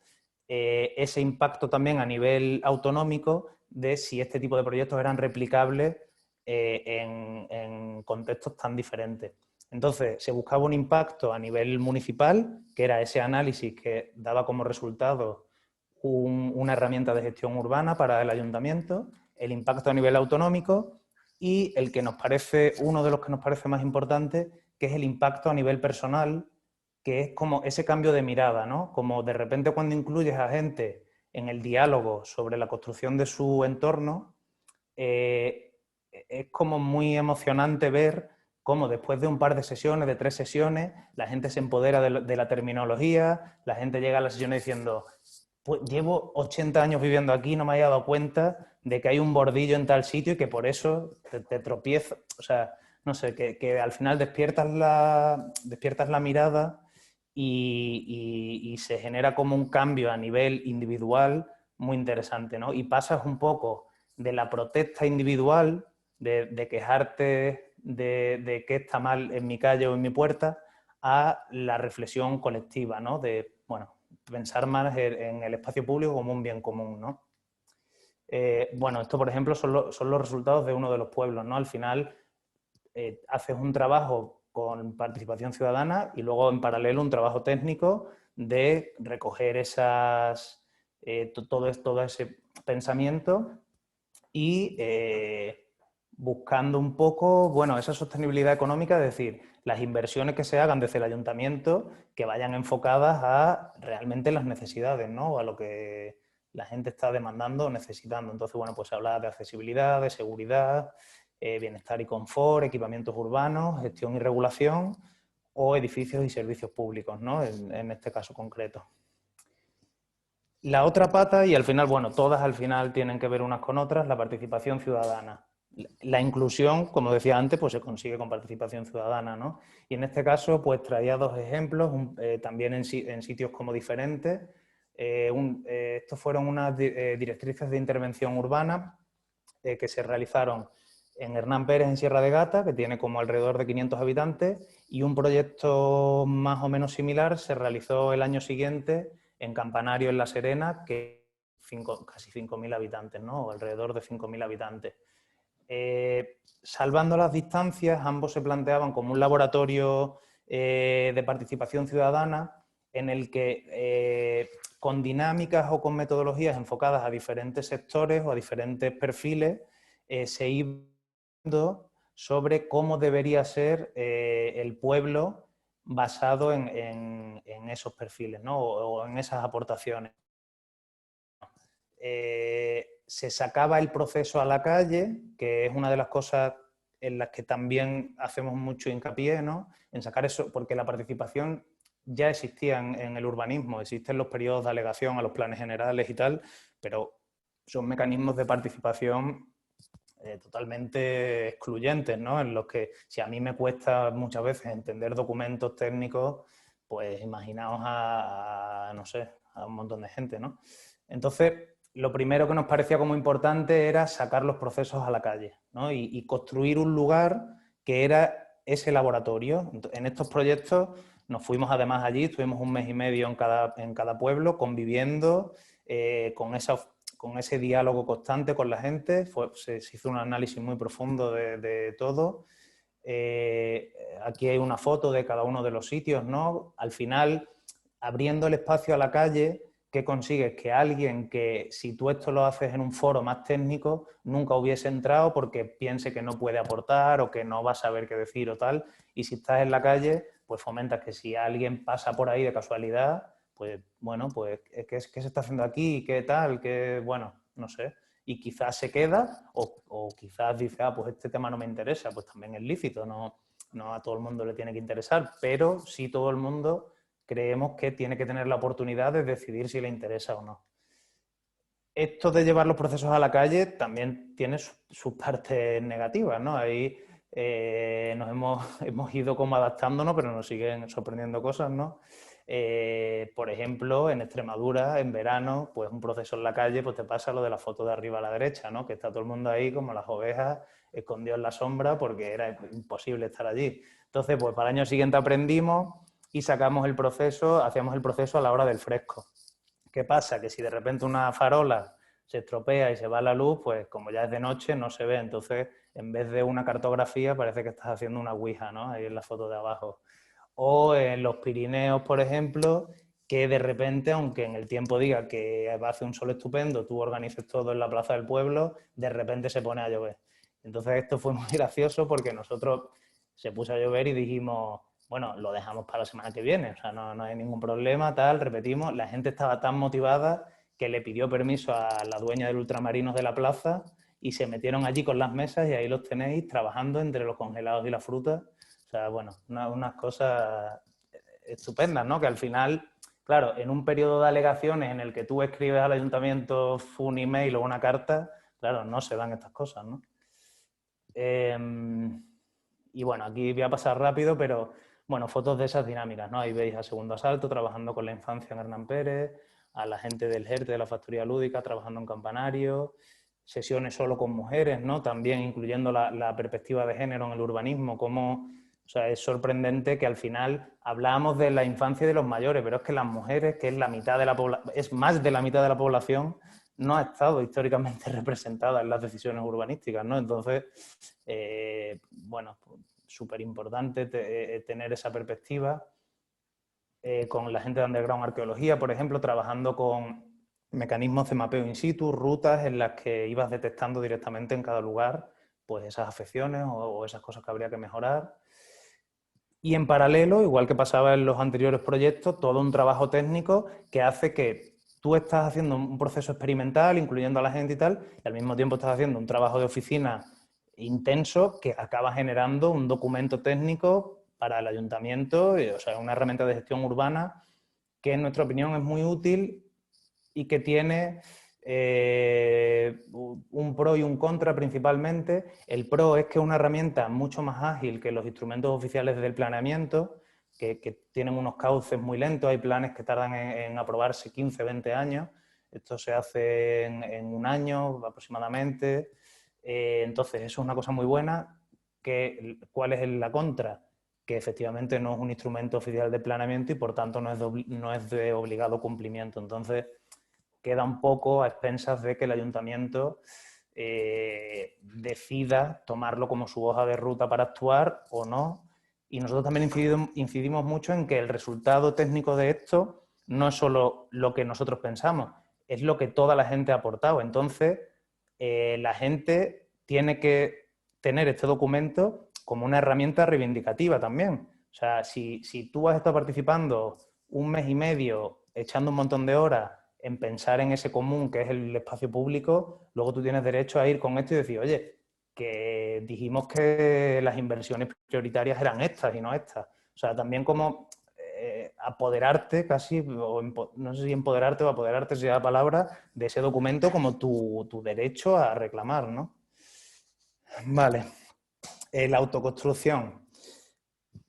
ese impacto también a nivel autonómico de si este tipo de proyectos eran replicables en contextos tan diferentes. Entonces, se buscaba un impacto a nivel municipal, que era ese análisis que daba como resultado una herramienta de gestión urbana para el ayuntamiento, el impacto a nivel autonómico y uno de los que nos parece más importante, que es el impacto a nivel personal, que es como ese cambio de mirada, ¿no? Como de repente cuando incluyes a gente en el diálogo sobre la construcción de su entorno, es como muy emocionante ver cómo después de un par de sesiones, de 3 sesiones, la gente se empodera de la terminología, la gente llega a las sesiones diciendo, pues llevo 80 años viviendo aquí y no me había dado cuenta de que hay un bordillo en tal sitio y que por eso te tropiezas, o sea, no sé, que al final despiertas la mirada y se genera como un cambio a nivel individual muy interesante, ¿no? Y pasas un poco de la protesta individual, de quejarte de qué está mal en mi calle o en mi puerta, a la reflexión colectiva, ¿no? De, bueno, pensar más en el espacio público como un bien común, ¿no? Bueno, esto, por ejemplo, son los resultados de uno de los pueblos, ¿no? Al final, haces un trabajo con participación ciudadana y luego, en paralelo, un trabajo técnico de recoger todo ese pensamiento y buscando un poco, bueno, esa sostenibilidad económica, es decir, las inversiones que se hagan desde el ayuntamiento que vayan enfocadas a realmente las necesidades, ¿no? A lo que la gente está demandando o necesitando. Entonces, bueno, pues se habla de accesibilidad, de seguridad, bienestar y confort, equipamientos urbanos, gestión y regulación o edificios y servicios públicos, ¿no? En este caso concreto. La otra pata, y al final, bueno, todas al final tienen que ver unas con otras, la participación ciudadana. La inclusión, como decía antes, pues se consigue con participación ciudadana, ¿no? Y en este caso, pues traía 2 ejemplos, también en sitios como diferentes. Estos fueron unas directrices de intervención urbana que se realizaron en Hernán Pérez, en Sierra de Gata, que tiene como alrededor de 500 habitantes, y un proyecto más o menos similar se realizó el año siguiente en Campanario, en La Serena, que casi 5.000 habitantes, ¿no? O alrededor de 5.000 habitantes. Salvando las distancias, ambos se planteaban como un laboratorio de participación ciudadana en el que con dinámicas o con metodologías enfocadas a diferentes sectores o a diferentes perfiles se iba viendo sobre cómo debería ser el pueblo basado en esos perfiles, ¿no? o en esas aportaciones. Se sacaba el proceso a la calle, que es una de las cosas en las que también hacemos mucho hincapié, ¿no? En sacar eso, porque la participación ya existían en el urbanismo, existen los periodos de alegación a los planes generales y tal, pero son mecanismos de participación totalmente excluyentes, ¿no? En los que si a mí me cuesta muchas veces entender documentos técnicos, pues imaginaos no sé, a un montón de gente, ¿no? Entonces, lo primero que nos parecía como importante era sacar los procesos a la calle, ¿no? Y construir un lugar que era ese laboratorio. En estos proyectos nos fuimos además allí, estuvimos 1 mes y medio en cada pueblo conviviendo con ese diálogo constante con la gente. Se hizo un análisis muy profundo de todo. Aquí hay una foto de cada uno de los sitios, ¿no? Al final, abriendo el espacio a la calle, ¿qué consigues? Que alguien que, si tú esto lo haces en un foro más técnico, nunca hubiese entrado porque piense que no puede aportar o que no va a saber qué decir o tal. Y si estás en la calle, pues fomentas que si alguien pasa por ahí de casualidad, pues bueno, pues ¿qué se está haciendo aquí? ¿Qué tal? ¿Qué? Bueno, no sé. Y quizás se queda o quizás dice, pues este tema no me interesa, pues también es lícito, no a todo el mundo le tiene que interesar, pero sí todo el mundo creemos que tiene que tener la oportunidad de decidir si le interesa o no. Esto de llevar los procesos a la calle también tiene sus partes negativas, ¿no? Ahí hemos ido como adaptándonos, pero nos siguen sorprendiendo cosas, ¿no? Por ejemplo, en Extremadura, en verano, pues un proceso en la calle, pues te pasa lo de la foto de arriba a la derecha, ¿no? Que está todo el mundo ahí como las ovejas, escondido en la sombra porque era imposible estar allí. Entonces, pues para el año siguiente aprendimos y sacamos el proceso, hacíamos el proceso a la hora del fresco. ¿Qué pasa? Que si de repente una farola se estropea y se va la luz, pues como ya es de noche no se ve. Entonces, en vez de una cartografía, parece que estás haciendo una ouija, ¿no? Ahí en la foto de abajo. O en los Pirineos, por ejemplo, que de repente, aunque en el tiempo diga que va a hacer un sol estupendo, tú organices todo en la plaza del pueblo, de repente se pone a llover. Entonces esto fue muy gracioso porque nosotros se puso a llover y dijimos, bueno, lo dejamos para la semana que viene, o sea, no hay ningún problema, tal, repetimos. La gente estaba tan motivada que le pidió permiso a la dueña del Ultramarinos de la plaza y se metieron allí con las mesas y ahí los tenéis trabajando entre los congelados y la fruta. O sea, bueno, unas cosas estupendas, ¿no? Que al final, claro, en un periodo de alegaciones en el que tú escribes al ayuntamiento un email o una carta, claro, no se dan estas cosas, ¿no? Y bueno, aquí voy a pasar rápido, pero bueno, fotos de esas dinámicas, ¿no? Ahí veis a Segundo Asalto trabajando con la infancia en Hernán Pérez, a la gente del GERTE, de la Factoría Lúdica, trabajando en Campanario, sesiones solo con mujeres, ¿no? También incluyendo la perspectiva de género en el urbanismo, como... O sea, es sorprendente que al final hablábamos de la infancia y de los mayores, pero es que las mujeres, que es la mitad de la es más de la mitad de la población, no ha estado históricamente representada en las decisiones urbanísticas, ¿no? Entonces, bueno, súper importante tener esa perspectiva. Con la gente de Underground Arqueología, por ejemplo, trabajando con mecanismos de mapeo in situ, rutas en las que ibas detectando directamente en cada lugar pues esas afecciones o esas cosas que habría que mejorar. Y en paralelo, igual que pasaba en los anteriores proyectos, todo un trabajo técnico que hace que tú estás haciendo un proceso experimental, incluyendo a la gente y tal, y al mismo tiempo estás haciendo un trabajo de oficina intenso que acaba generando un documento técnico para el ayuntamiento, o sea, una herramienta de gestión urbana que en nuestra opinión es muy útil y que tiene un pro y un contra principalmente. El pro es que es una herramienta mucho más ágil que los instrumentos oficiales del planeamiento, que tienen unos cauces muy lentos, hay planes que tardan en aprobarse 15, 20 años, esto se hace en 1 año aproximadamente, entonces eso es una cosa muy buena. ¿Cuál es la contra? Que efectivamente no es un instrumento oficial de planeamiento y por tanto no es de obligado cumplimiento. Entonces queda un poco a expensas de que el ayuntamiento decida tomarlo como su hoja de ruta para actuar o no. Y nosotros también incidimos mucho en que el resultado técnico de esto no es solo lo que nosotros pensamos, es lo que toda la gente ha aportado. Entonces, la gente tiene que tener este documento como una herramienta reivindicativa también. O sea, si tú has estado participando 1 mes y medio, echando un montón de horas en pensar en ese común que es el espacio público, luego tú tienes derecho a ir con esto y decir, oye, que dijimos que las inversiones prioritarias eran estas y no estas. O sea, también como apoderarte casi, o no sé si empoderarte o apoderarte sea la palabra, de ese documento como tu derecho a reclamar, ¿no? Vale. La autoconstrucción.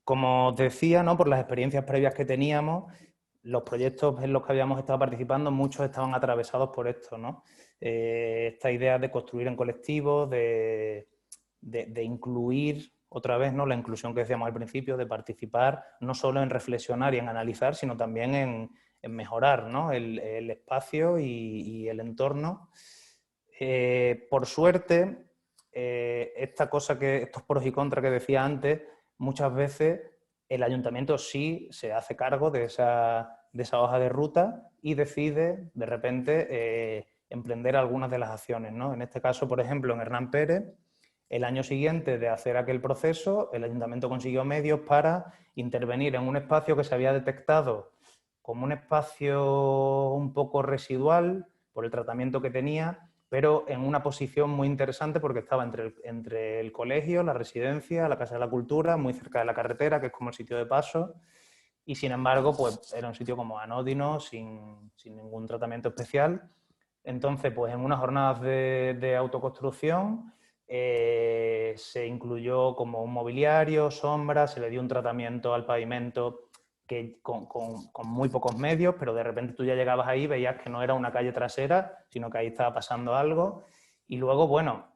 Como os decía, ¿no? Por las experiencias previas que teníamos, los proyectos en los que habíamos estado participando, muchos estaban atravesados por esto, ¿no? Esta idea de construir en colectivo, de incluir otra vez, ¿no? La inclusión que decíamos al principio, de participar no solo en reflexionar y en analizar, sino también en mejorar, ¿no? el espacio y el entorno. Por suerte, estos pros y contras que decía antes, muchas veces el ayuntamiento sí se hace cargo de esa hoja de ruta y decide de repente emprender algunas de las acciones, ¿no? En este caso, por ejemplo, en Hernán Pérez, el año siguiente de hacer aquel proceso, el ayuntamiento consiguió medios para intervenir en un espacio que se había detectado como un espacio un poco residual por el tratamiento que tenía, pero en una posición muy interesante porque estaba entre el colegio, la residencia, la Casa de la Cultura, muy cerca de la carretera, que es como el sitio de paso, y sin embargo pues era un sitio como anódino, sin ningún tratamiento especial. Entonces, pues en unas jornadas de autoconstrucción se incluyó como un mobiliario, sombra, se le dio un tratamiento al pavimento que con muy pocos medios, pero de repente tú ya llegabas ahí y veías que no era una calle trasera, sino que ahí estaba pasando algo. Y luego, bueno,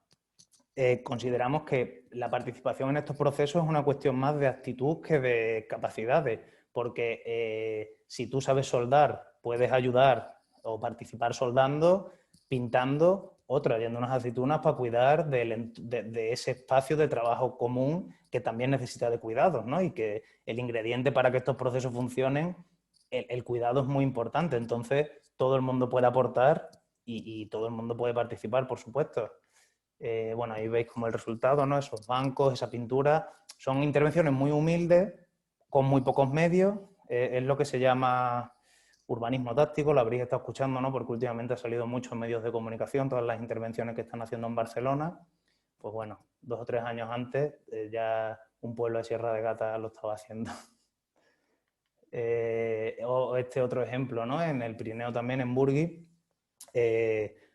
consideramos que la participación en estos procesos es una cuestión más de actitud que de capacidades, porque si tú sabes soldar, puedes ayudar o participar soldando, pintando o trayendo unas aceitunas para cuidar de ese espacio de trabajo común que también necesita de cuidados, ¿no? Y que el ingrediente para que estos procesos funcionen, el cuidado es muy importante. Entonces, todo el mundo puede aportar y todo el mundo puede participar, por supuesto. Bueno, ahí veis como el resultado, ¿no? Esos bancos, esa pintura, son intervenciones muy humildes, con muy pocos medios. Es lo que se llama urbanismo táctico, lo habréis estado escuchando, ¿no? Porque últimamente ha salido mucho en medios de comunicación, todas las intervenciones que están haciendo en Barcelona. Pues bueno, 2 o 3 años antes ya un pueblo de Sierra de Gata lo estaba haciendo. O este otro ejemplo, ¿no? En el Pirineo también, en Burgui,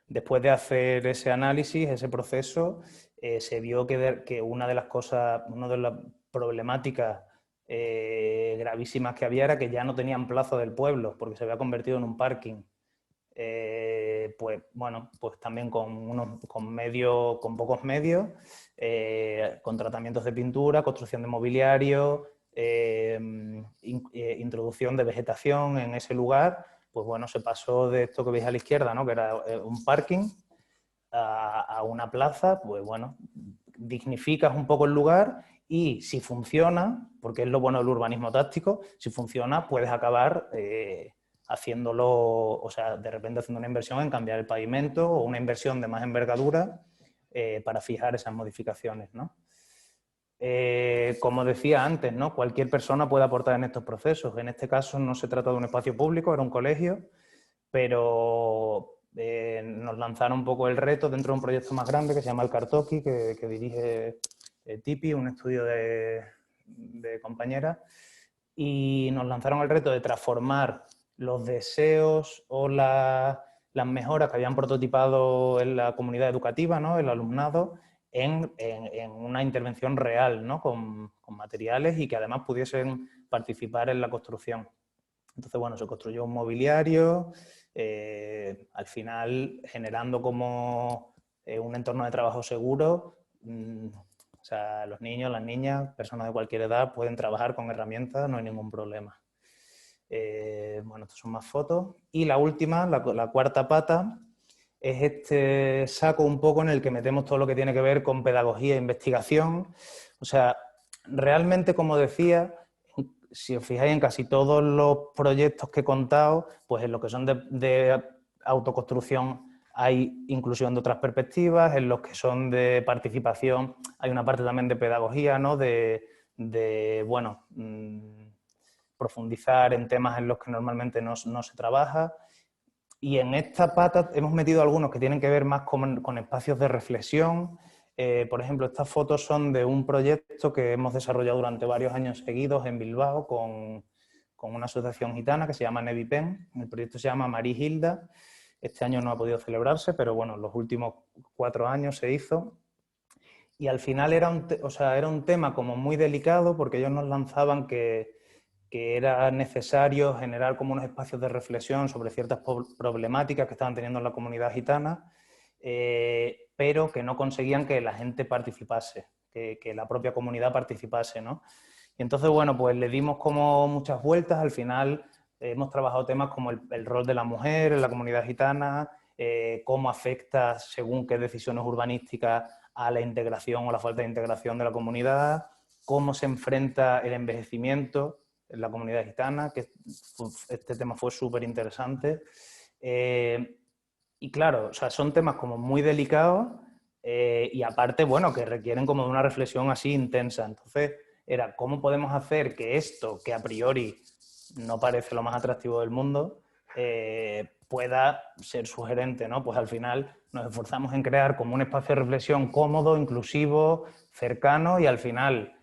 después de hacer ese análisis, ese proceso, se vio que una de las problemáticas gravísimas que había era que ya no tenían plaza del pueblo porque se había convertido en un parking. Pues bueno, pues también con pocos medios, con tratamientos de pintura, construcción de mobiliario, introducción de vegetación en ese lugar, pues bueno, se pasó de esto que veis a la izquierda, ¿no? Que era un parking, a una plaza. Pues bueno, dignificas un poco el lugar y si funciona, porque es lo bueno del urbanismo táctico, si funciona puedes acabar haciéndolo, o sea, de repente haciendo una inversión en cambiar el pavimento o una inversión de más envergadura para fijar esas modificaciones, ¿no? Como decía antes, ¿no? Cualquier persona puede aportar en estos procesos. En este caso no se trata de un espacio público, era un colegio, pero nos lanzaron un poco el reto dentro de un proyecto más grande que se llama el Cartoki, que dirige Tipi, un estudio de compañeras, y nos lanzaron el reto de transformar los deseos o las mejoras que habían prototipado en la comunidad educativa, ¿no? El alumnado, en una intervención real, ¿no? Con materiales y que además pudiesen participar en la construcción. Entonces, bueno, se construyó un mobiliario, al final generando como un entorno de trabajo seguro. O sea, los niños, las niñas, personas de cualquier edad pueden trabajar con herramientas, no hay ningún problema. Bueno, estas son más fotos. Y la última, la cuarta pata, es este saco un poco en el que metemos todo lo que tiene que ver con pedagogía e investigación. O sea, realmente, como decía, si os fijáis en casi todos los proyectos que he contado, pues en lo que son de autoconstrucción hay inclusión de otras perspectivas, en los que son de participación hay una parte también de pedagogía, ¿no? Bueno, profundizar en temas en los que normalmente no se trabaja. Y en esta pata hemos metido algunos que tienen que ver más con espacios de reflexión. Por ejemplo, estas fotos son de un proyecto que hemos desarrollado durante varios años seguidos en Bilbao con una asociación gitana que se llama Nevipen. El proyecto se llama María Hilda. Este año no ha podido celebrarse, pero bueno, los últimos 4 años se hizo. Y al final era un tema como muy delicado, porque ellos nos lanzaban que era necesario generar como unos espacios de reflexión sobre ciertas problemáticas que estaban teniendo en la comunidad gitana, pero que no conseguían que la gente participase, que la propia comunidad participase, ¿no? Y entonces, bueno, pues le dimos como muchas vueltas. Al final hemos trabajado temas como el rol de la mujer en la comunidad gitana, cómo afecta según qué decisiones urbanísticas a la integración o la falta de integración de la comunidad, cómo se enfrenta el envejecimiento en la comunidad gitana, que este tema fue súper interesante. Y claro, o sea, son temas como muy delicados y aparte, bueno, que requieren como de una reflexión así intensa. Entonces, era cómo podemos hacer que esto, que a priori no parece lo más atractivo del mundo, pueda ser sugerente, ¿no? Pues al final nos esforzamos en crear como un espacio de reflexión cómodo, inclusivo, cercano y al final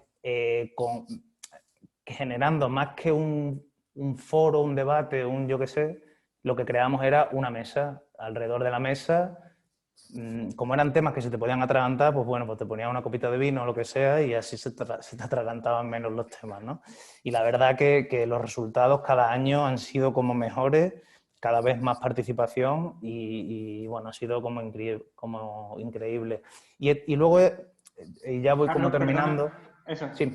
generando más que un foro, un debate, yo qué sé, lo que creamos era una mesa. Alrededor de la mesa, como eran temas que se te podían atragantar, pues bueno, pues te ponías una copita de vino o lo que sea y así se te atragantaban menos los temas, ¿no? Y la verdad que los resultados cada año han sido como mejores, cada vez más participación y bueno, ha sido como increíble. Y luego, y ya voy como terminando... Perdona. Eso, sí.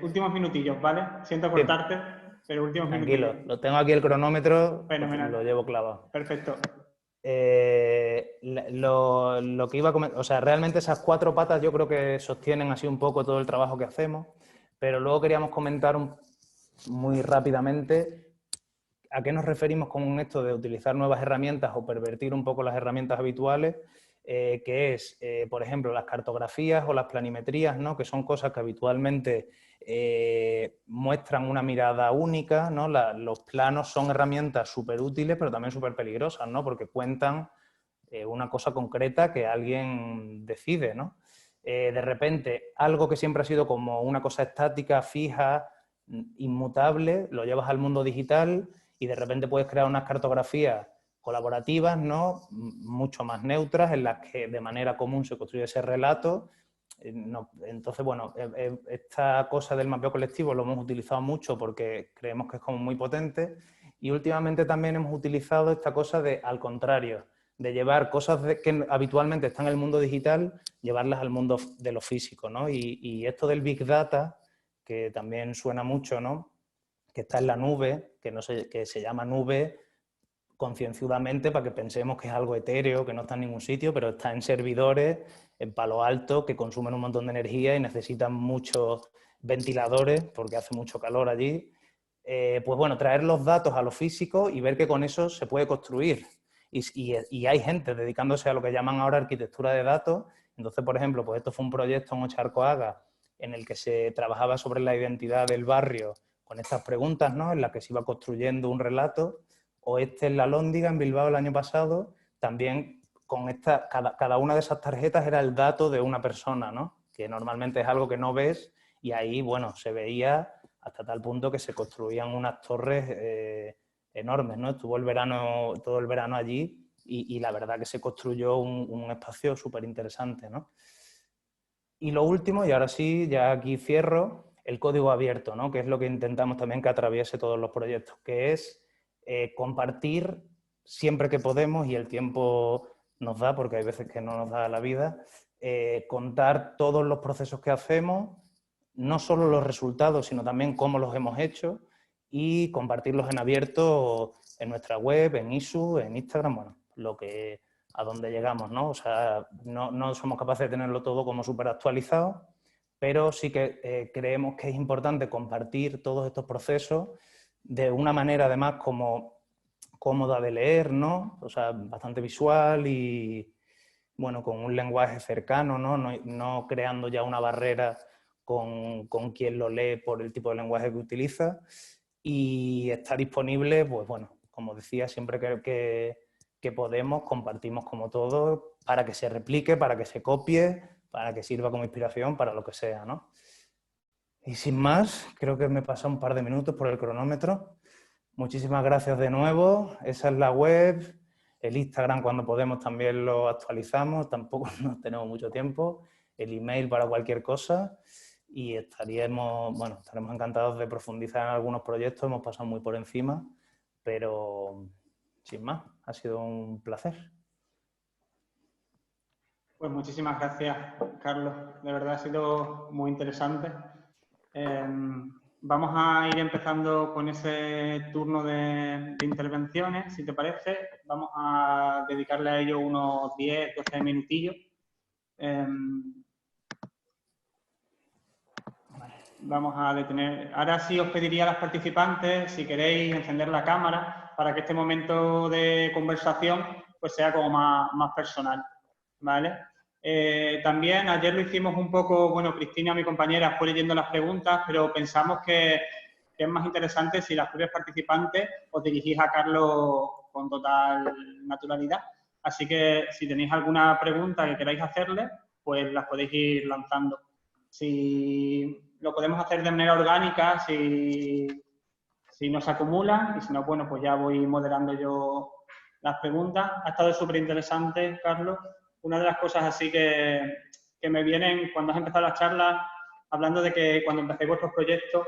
Últimos minutillos, ¿vale? Siento cortarte, sí. Pero últimos Tranquilo, minutillos. Lo tengo aquí el cronómetro, Fenomenal. Lo llevo clavado. Perfecto. Lo que iba a comentar, o sea, realmente esas 4 patas yo creo que sostienen así un poco todo el trabajo que hacemos, pero luego queríamos comentar muy rápidamente a qué nos referimos con esto de utilizar nuevas herramientas o pervertir un poco las herramientas habituales, que es, por ejemplo, las cartografías o las planimetrías, ¿no? Que son cosas que habitualmente muestran una mirada única, ¿no? Los planos son herramientas súper útiles, pero también súper peligrosas, ¿no? Porque cuentan una cosa concreta que alguien decide, ¿no? De repente, algo que siempre ha sido como una cosa estática, fija, inmutable, lo llevas al mundo digital y de repente puedes crear unas cartografías colaborativas, ¿no? Mucho más neutras, en las que de manera común se construye ese relato. Entonces, bueno, esta cosa del mapeo colectivo lo hemos utilizado mucho porque creemos que es como muy potente y últimamente también hemos utilizado esta cosa de, al contrario, de llevar cosas que habitualmente están en el mundo digital, llevarlas al mundo de lo físico, ¿no? Y esto del Big Data, que también suena mucho, ¿no? Que está en la nube, que se llama nube concienzudamente para que pensemos que es algo etéreo, que no está en ningún sitio, pero está en servidores, en Palo Alto, que consumen un montón de energía y necesitan muchos ventiladores porque hace mucho calor allí. Pues bueno, traer los datos a lo físico y ver que con eso se puede construir. Y hay gente dedicándose a lo que llaman ahora arquitectura de datos. Entonces, por ejemplo, pues esto fue un proyecto en Ocharcoaga en el que se trabajaba sobre la identidad del barrio con estas preguntas, ¿no? En las que se iba construyendo un relato. O en La Lóndiga, en Bilbao, el año pasado, también con cada una de esas tarjetas era el dato de una persona, ¿no? Que normalmente es algo que no ves y ahí, bueno, se veía hasta tal punto que se construían unas torres enormes, ¿no? Estuvo todo el verano allí y la verdad que se construyó un espacio súper interesante, ¿no? Y lo último, y ahora sí, ya aquí cierro, el código abierto, ¿no? Que es lo que intentamos también que atraviese todos los proyectos, que es compartir siempre que podemos, y el tiempo nos da, porque hay veces que no nos da la vida, contar todos los procesos que hacemos, no solo los resultados, sino también cómo los hemos hecho, y compartirlos en abierto en nuestra web, en ISU, en Instagram, bueno, a donde llegamos, ¿no? O sea, no somos capaces de tenerlo todo como súper actualizado, pero sí que creemos que es importante compartir todos estos procesos de una manera además como cómoda de leer, ¿no? O sea, bastante visual y, bueno, con un lenguaje cercano, ¿no? No creando ya una barrera con quien lo lee por el tipo de lenguaje que utiliza, y está disponible, pues bueno, como decía, siempre que podemos, compartimos como todo para que se replique, para que se copie, para que sirva como inspiración, para lo que sea, ¿no? Y sin más, creo que me pasa un par de minutos por el cronómetro. Muchísimas gracias de nuevo. Esa es la web. El Instagram, cuando podemos, también lo actualizamos. Tampoco no tenemos mucho tiempo. El email para cualquier cosa. Y estaremos encantados de profundizar en algunos proyectos. Hemos pasado muy por encima, pero sin más, ha sido un placer. Pues muchísimas gracias, Carlos. De verdad ha sido muy interesante. Vamos a ir empezando con ese turno de intervenciones, si te parece. Vamos a dedicarle a ello unos 10, 12 minutillos. Vamos a detener. Ahora sí os pediría a las participantes, si queréis, encender la cámara para que este momento de conversación pues sea como más personal, ¿vale? También ayer lo hicimos un poco, bueno, Cristina, mi compañera, fue leyendo las preguntas, pero pensamos que es más interesante si las propias participantes os dirigís a Carlos con total naturalidad. Así que si tenéis alguna pregunta que queráis hacerle, pues las podéis ir lanzando. Si lo podemos hacer de manera orgánica, si no se acumulan, y si no, bueno, pues ya voy moderando yo las preguntas. Ha estado súper interesante, Carlos. Una de las cosas así que me vienen cuando has empezado las charlas, hablando de que cuando empecéis vuestros proyectos,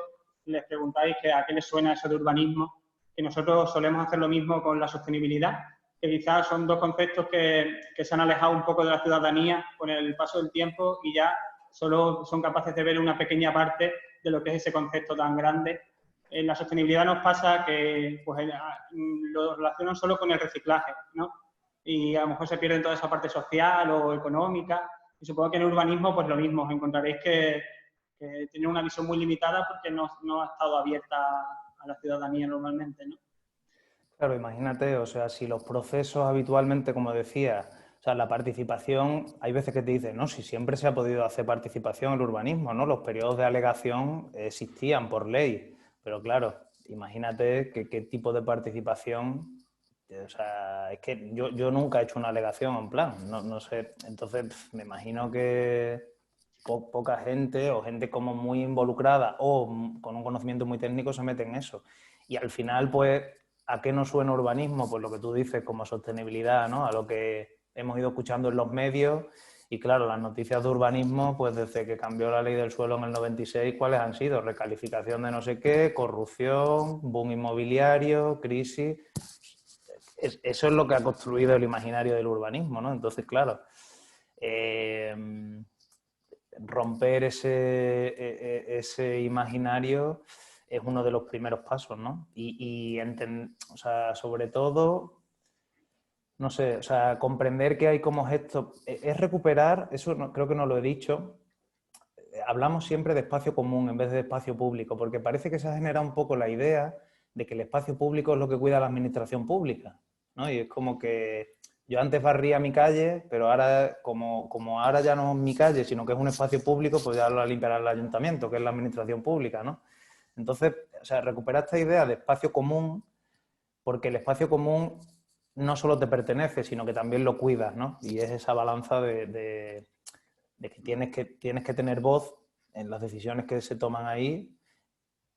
les preguntáis que a qué les suena eso de urbanismo, que nosotros solemos hacer lo mismo con la sostenibilidad, que quizás son dos conceptos que se han alejado un poco de la ciudadanía con el paso del tiempo y ya solo son capaces de ver una pequeña parte de lo que es ese concepto tan grande. En la sostenibilidad nos pasa que pues, lo relacionan solo con el reciclaje, ¿no? Y a lo mejor se pierde toda esa parte social o económica. Y supongo que en el urbanismo pues lo mismo, os encontraréis que tiene una visión muy limitada porque no ha estado abierta a la ciudadanía normalmente, ¿no? Claro, imagínate, o sea, si los procesos habitualmente, como decía, o sea, la participación, hay veces que te dicen, no, si siempre se ha podido hacer participación en el urbanismo, ¿no? Los periodos de alegación existían por ley, pero claro, imagínate qué tipo de participación, o sea, es que yo nunca he hecho una alegación en plan, no sé, entonces me imagino que poca gente o gente como muy involucrada o con un conocimiento muy técnico se mete en eso. Y al final, pues, ¿a qué nos suena urbanismo? Pues lo que tú dices, como sostenibilidad, ¿no? A lo que hemos ido escuchando en los medios y claro, las noticias de urbanismo, pues desde que cambió la ley del suelo en el 96, ¿cuáles han sido? Recalificación de no sé qué, corrupción, boom inmobiliario, crisis. Eso es lo que ha construido el imaginario del urbanismo, ¿no? Entonces, claro, romper ese imaginario es uno de los primeros pasos, ¿no? O sea, sobre todo, no sé, o sea, comprender que hay como gestos, es recuperar, eso creo que no lo he dicho, hablamos siempre de espacio común en vez de espacio público, porque parece que se ha generado un poco la idea de que el espacio público es lo que cuida la administración pública, ¿no? Y es como que yo antes barría mi calle, pero ahora, como ahora ya no es mi calle, sino que es un espacio público, pues ya lo limpiará el ayuntamiento, que es la administración pública, ¿no? Entonces, o sea, recuperar esta idea de espacio común, porque el espacio común no solo te pertenece, sino que también lo cuidas, ¿no? Y es esa balanza de que tienes que tener voz en las decisiones que se toman ahí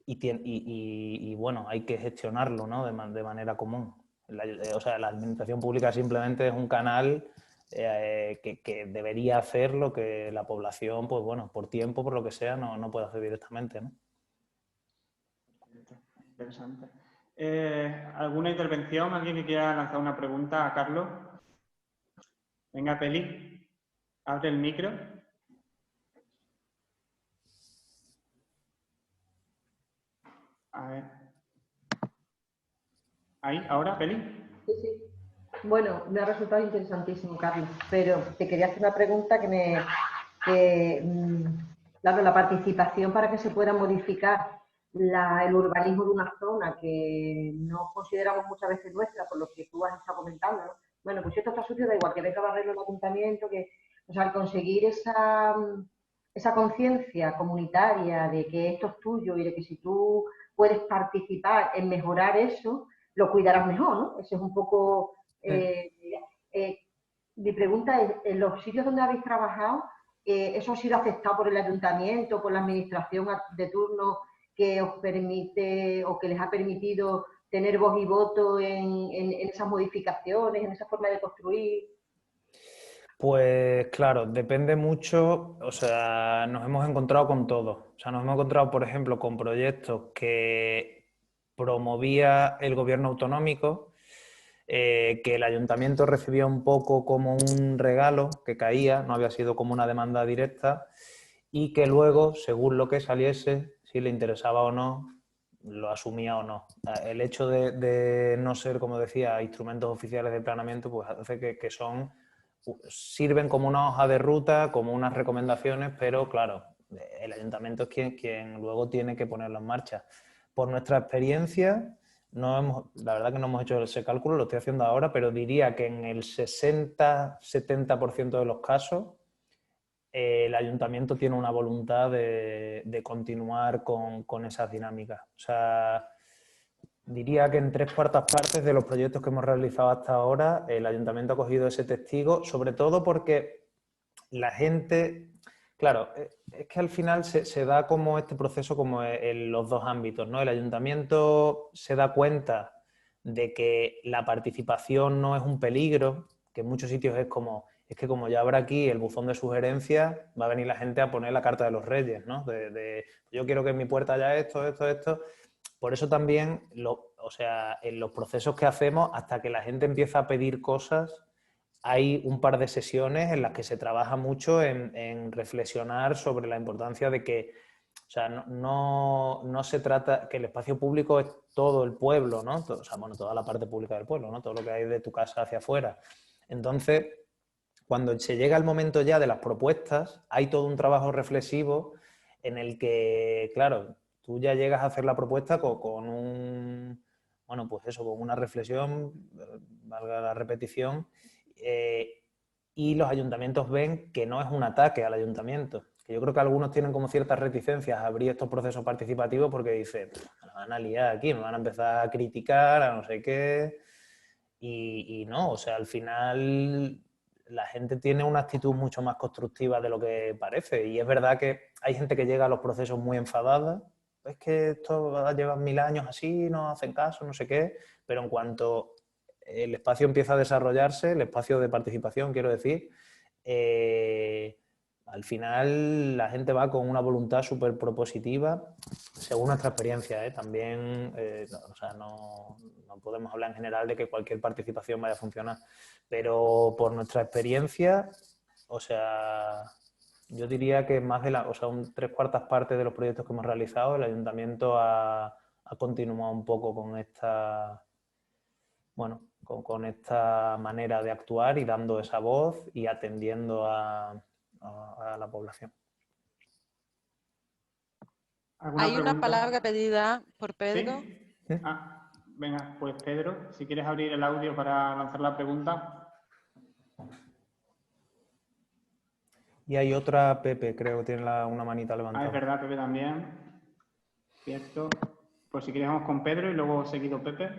y bueno, hay que gestionarlo, ¿no? De manera común. O sea, la administración pública simplemente es un canal que debería hacer lo que la población, pues bueno, por tiempo, por lo que sea, no puede hacer directamente, ¿no? Interesante. ¿Alguna intervención? ¿Alguien que quiera lanzar una pregunta a Carlos? Venga, Peli, abre el micro. A ver. ¿Ahí? ¿Ahora, Peli? Sí, sí. Bueno, me ha resultado interesantísimo, Carlos, pero te quería hacer una pregunta claro, la participación para que se pueda modificar el urbanismo de una zona que no consideramos muchas veces nuestra, por lo que tú has estado comentando, ¿no? Bueno, pues si esto está sucio, da igual, que venga a barrerlo el ayuntamiento, o sea, al conseguir esa conciencia comunitaria de que esto es tuyo y de que si tú puedes participar en mejorar eso, lo cuidarás mejor, ¿no? Eso es un poco... mi pregunta es, en los sitios donde habéis trabajado, ¿eso ha sido aceptado por el ayuntamiento, por la administración de turno, que os permite o que les ha permitido tener voz y voto en esas modificaciones, en esa forma de construir? Pues claro, depende mucho, o sea, nos hemos encontrado con todo. O sea, nos hemos encontrado, por ejemplo, con proyectos que promovía el gobierno autonómico, que el ayuntamiento recibía un poco como un regalo que caía, no había sido como una demanda directa, y que luego, según lo que saliese, si le interesaba o no, lo asumía o no. El hecho de no ser, como decía, instrumentos oficiales de planeamiento, pues hace que sirven como una hoja de ruta, como unas recomendaciones, pero claro, el ayuntamiento es quien luego tiene que ponerlo en marcha. Por nuestra experiencia, la verdad que no hemos hecho ese cálculo, lo estoy haciendo ahora, pero diría que en el 60-70% de los casos el ayuntamiento tiene una voluntad de continuar con esas dinámicas. O sea, diría que en 3/4 partes de los proyectos que hemos realizado hasta ahora, el ayuntamiento ha cogido ese testigo, sobre todo porque la gente, claro, es que al final se da como este proceso como en los dos ámbitos, ¿no? El ayuntamiento se da cuenta de que la participación no es un peligro, que en muchos sitios es que como ya habrá aquí el buzón de sugerencias, va a venir la gente a poner la carta de los reyes, ¿no? Yo quiero que en mi puerta haya esto. Por eso también, o sea, en los procesos que hacemos, hasta que la gente empieza a pedir cosas, hay un par de sesiones en las que se trabaja mucho en reflexionar sobre la importancia de que, o sea, no se trata, que el espacio público es todo el pueblo, ¿no? O sea, bueno, toda la parte pública del pueblo, ¿no? Todo lo que hay de tu casa hacia afuera. Entonces, cuando se llega al momento ya de las propuestas, hay todo un trabajo reflexivo en el que, claro, tú ya llegas a hacer la propuesta con una reflexión, valga la repetición, y los ayuntamientos ven que no es un ataque al ayuntamiento. Que yo creo que algunos tienen como ciertas reticencias a abrir estos procesos participativos porque dicen, me van a liar aquí, me van a empezar a criticar, a no sé qué, y no, o sea, al final la gente tiene una actitud mucho más constructiva de lo que parece, y es verdad que hay gente que llega a los procesos muy enfadada, es que esto lleva 1000 años así, no hacen caso, no sé qué, pero en cuanto el espacio empieza a desarrollarse, el espacio de participación, quiero decir, al final la gente va con una voluntad súper propositiva, según nuestra experiencia, también, o sea, no podemos hablar en general de que cualquier participación vaya a funcionar, pero por nuestra experiencia, o sea, yo diría que más de un 3/4 partes de los proyectos que hemos realizado, el ayuntamiento ha continuado un poco con esta, con esta manera de actuar y dando esa voz y atendiendo a la población. Hay una palabra pedida por Pedro. ¿Sí? Venga, pues Pedro, si quieres abrir el audio para lanzar la pregunta. Y hay otra, Pepe, creo que tiene una manita levantada. Es verdad, Pepe también. Cierto. Pues si quieres vamos con Pedro y luego seguido Pepe.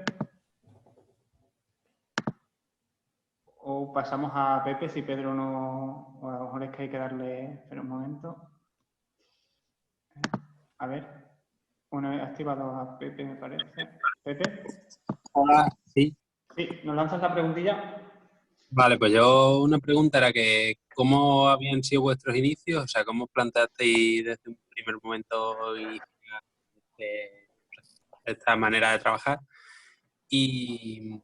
O pasamos a Pepe si Pedro no... O a lo mejor es que hay que darle... Espera un momento. A ver. Bueno, he activado a Pepe, me parece. ¿Pepe? Hola, sí. Sí, ¿nos lanzas la preguntilla? Vale, pues yo una pregunta era que ¿cómo habían sido vuestros inicios? O sea, ¿cómo planteasteis desde un primer momento esta manera de trabajar? Y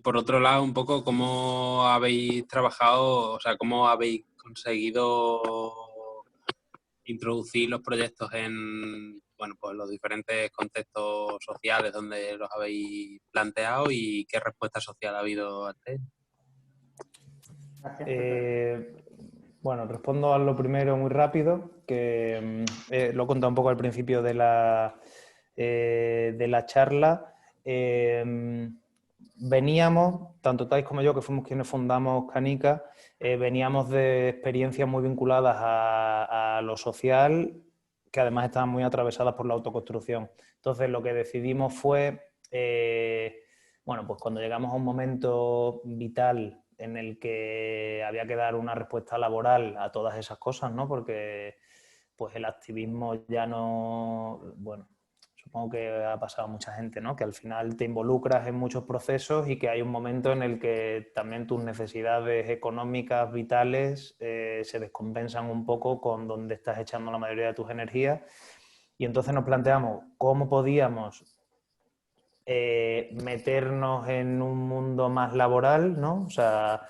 por otro lado, un poco cómo habéis trabajado, o sea, cómo habéis conseguido introducir los proyectos en, bueno, pues los diferentes contextos sociales donde los habéis planteado y qué respuesta social ha habido ante ello. Bueno, respondo a lo primero muy rápido, que lo he contado un poco al principio de la charla. Veníamos, tanto Thais como yo, que fuimos quienes fundamos Canica, veníamos de experiencias muy vinculadas a lo social, que además estaban muy atravesadas por la autoconstrucción. Entonces lo que decidimos fue, pues cuando llegamos a un momento vital en el que había que dar una respuesta laboral a todas esas cosas, ¿no? Porque pues el activismo ya no, bueno, supongo que ha pasado a mucha gente, ¿no? Que al final te involucras en muchos procesos y que hay un momento en el que también tus necesidades económicas, vitales, se descompensan un poco con donde estás echando la mayoría de tus energías. Y entonces nos planteamos cómo podíamos meternos en un mundo más laboral, ¿no? O sea,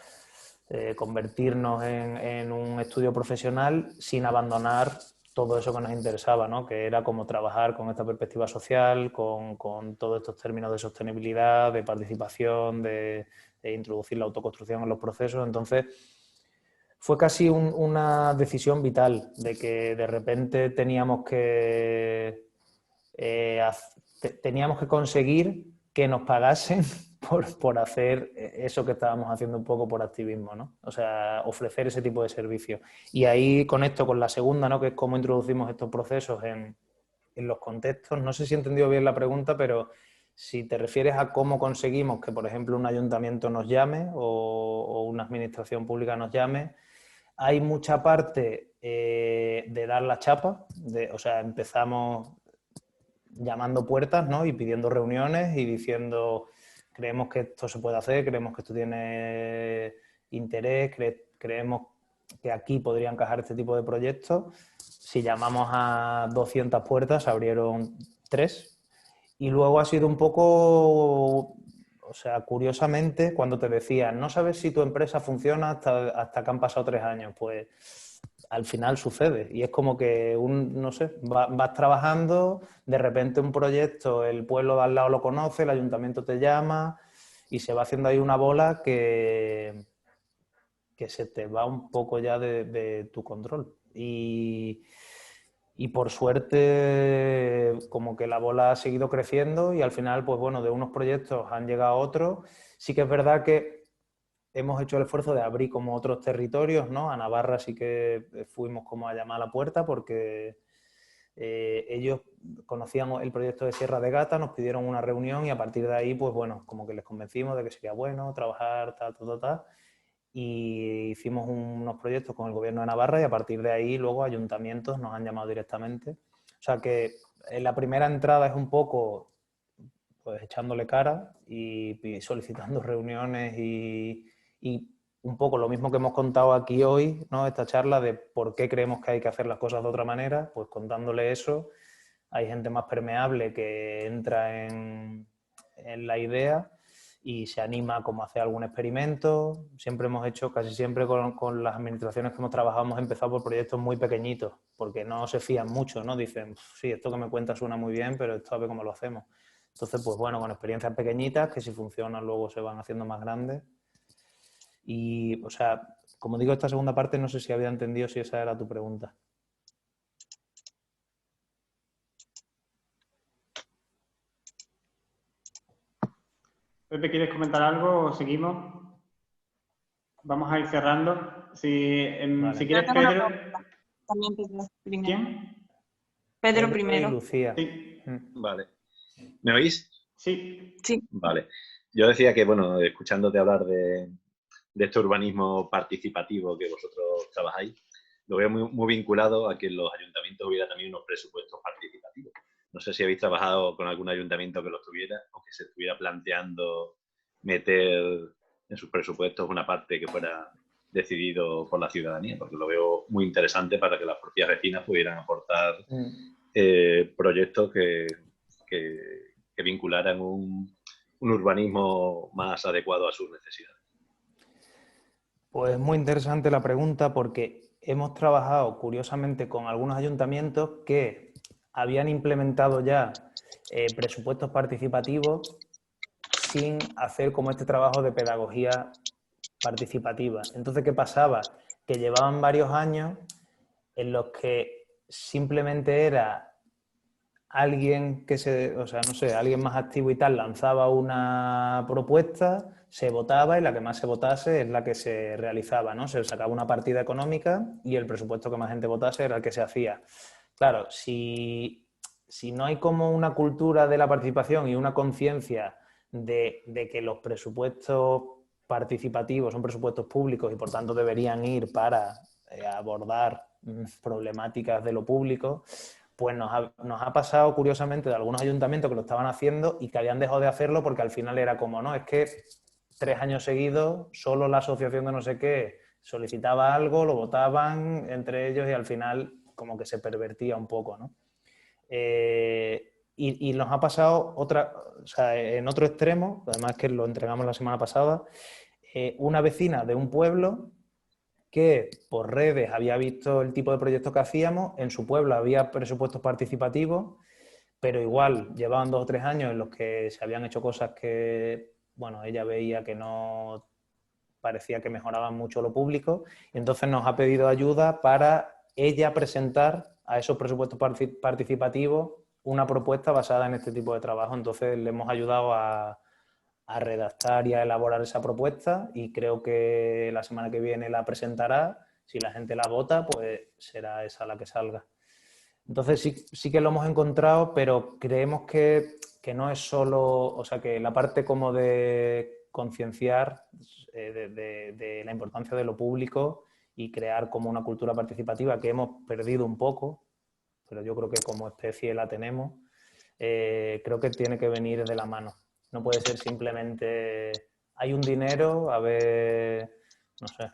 convertirnos en un estudio profesional sin abandonar todo eso que nos interesaba, ¿no? Que era como trabajar con esta perspectiva social, con todos estos términos de sostenibilidad, de participación, de introducir la autoconstrucción en los procesos. Entonces, fue casi una decisión vital de que de repente teníamos que conseguir que nos pagasen por hacer eso que estábamos haciendo un poco por activismo, ¿no? O sea, ofrecer ese tipo de servicios. Y ahí conecto con la segunda, ¿no? Que es cómo introducimos estos procesos en los contextos. No sé si he entendido bien la pregunta, pero si te refieres a cómo conseguimos que, por ejemplo, un ayuntamiento nos llame o una administración pública nos llame, hay mucha parte de dar la chapa, o sea, empezamos llamando puertas, ¿no? Y pidiendo reuniones y diciendo, creemos que esto se puede hacer, creemos que esto tiene interés, creemos que aquí podría encajar este tipo de proyectos. Si llamamos a 200 puertas, se abrieron 3. Y luego ha sido un poco, o sea, curiosamente, cuando te decían, no sabes si tu empresa funciona hasta que han pasado 3 años, pues al final sucede. Y es como que, no sé, vas trabajando, de repente un proyecto, el pueblo de al lado lo conoce, el ayuntamiento te llama y se va haciendo ahí una bola que se te va un poco ya de tu control. Y por suerte, como que la bola ha seguido creciendo y al final, pues bueno, de unos proyectos han llegado a otros. Sí que es verdad que hemos hecho el esfuerzo de abrir como otros territorios, ¿no? A Navarra sí que fuimos como a llamar a la puerta porque ellos conocían el proyecto de Sierra de Gata, nos pidieron una reunión y a partir de ahí, pues bueno, como que les convencimos de que sería bueno trabajar, tal. Y hicimos unos proyectos con el gobierno de Navarra y a partir de ahí luego ayuntamientos nos han llamado directamente. O sea que la primera entrada es un poco pues echándole cara y solicitando reuniones y un poco lo mismo que hemos contado aquí hoy, ¿no? Esta charla de por qué creemos que hay que hacer las cosas de otra manera, pues contándole eso, hay gente más permeable que entra en la idea y se anima como a hacer algún experimento. Siempre hemos hecho, casi siempre con las administraciones que hemos trabajado, hemos empezado por proyectos muy pequeñitos, porque no se fían mucho, ¿no? Dicen, sí, esto que me cuentas suena muy bien, pero esto a ver cómo lo hacemos. Entonces, pues bueno, con experiencias pequeñitas que si funcionan luego se van haciendo más grandes. Y, o sea, como digo, esta segunda parte no sé si había entendido si esa era tu pregunta. Pepe, ¿quieres comentar algo o seguimos? Vamos a ir cerrando. Si quieres, Pedro. También Pedro primero. ¿Quién? Pedro primero. Y Lucía. Sí. Vale. ¿Me oís? Sí. Sí. Vale. Yo decía que, bueno, escuchándote hablar de este urbanismo participativo que vosotros trabajáis, lo veo muy vinculado a que en los ayuntamientos hubiera también unos presupuestos participativos. No sé si habéis trabajado con algún ayuntamiento que los tuviera o que se estuviera planteando meter en sus presupuestos una parte que fuera decidido por la ciudadanía, porque lo veo muy interesante para que las propias vecinas pudieran aportar proyectos que vincularan un urbanismo más adecuado a sus necesidades. Pues muy interesante la pregunta porque hemos trabajado curiosamente con algunos ayuntamientos que habían implementado ya presupuestos participativos sin hacer como este trabajo de pedagogía participativa. Entonces, ¿qué pasaba? Que llevaban varios años en los que simplemente era alguien alguien más activo y tal lanzaba una propuesta, se votaba y la que más se votase es la que se realizaba, ¿no? Se sacaba una partida económica y el presupuesto que más gente votase era el que se hacía. Claro, si no hay como una cultura de la participación y una conciencia de que los presupuestos participativos son presupuestos públicos y por tanto deberían ir para abordar problemáticas de lo público, pues nos ha pasado curiosamente de algunos ayuntamientos que lo estaban haciendo y que habían dejado de hacerlo porque al final era como, no, es que 3 años seguidos solo la asociación de no sé qué solicitaba algo, lo votaban entre ellos y al final como que se pervertía un poco, ¿no? Y nos ha pasado o sea, en otro extremo, además que lo entregamos la semana pasada, una vecina de un pueblo que por redes había visto el tipo de proyecto que hacíamos, en su pueblo había presupuestos participativos, pero igual llevaban 2 o 3 años en los que se habían hecho cosas que, bueno, ella veía que no parecía que mejoraban mucho lo público, y entonces nos ha pedido ayuda para ella presentar a esos presupuestos participativos una propuesta basada en este tipo de trabajo. Entonces le hemos ayudado a redactar y a elaborar esa propuesta y creo que la semana que viene la presentará. Si la gente la vota, pues será esa la que salga. Entonces sí que lo hemos encontrado, pero creemos que no es solo, o sea, que la parte como de concienciar de la importancia de lo público y crear como una cultura participativa que hemos perdido un poco, pero yo creo que como especie la tenemos, creo que tiene que venir de la mano. No puede ser simplemente hay un dinero, a ver, no sé,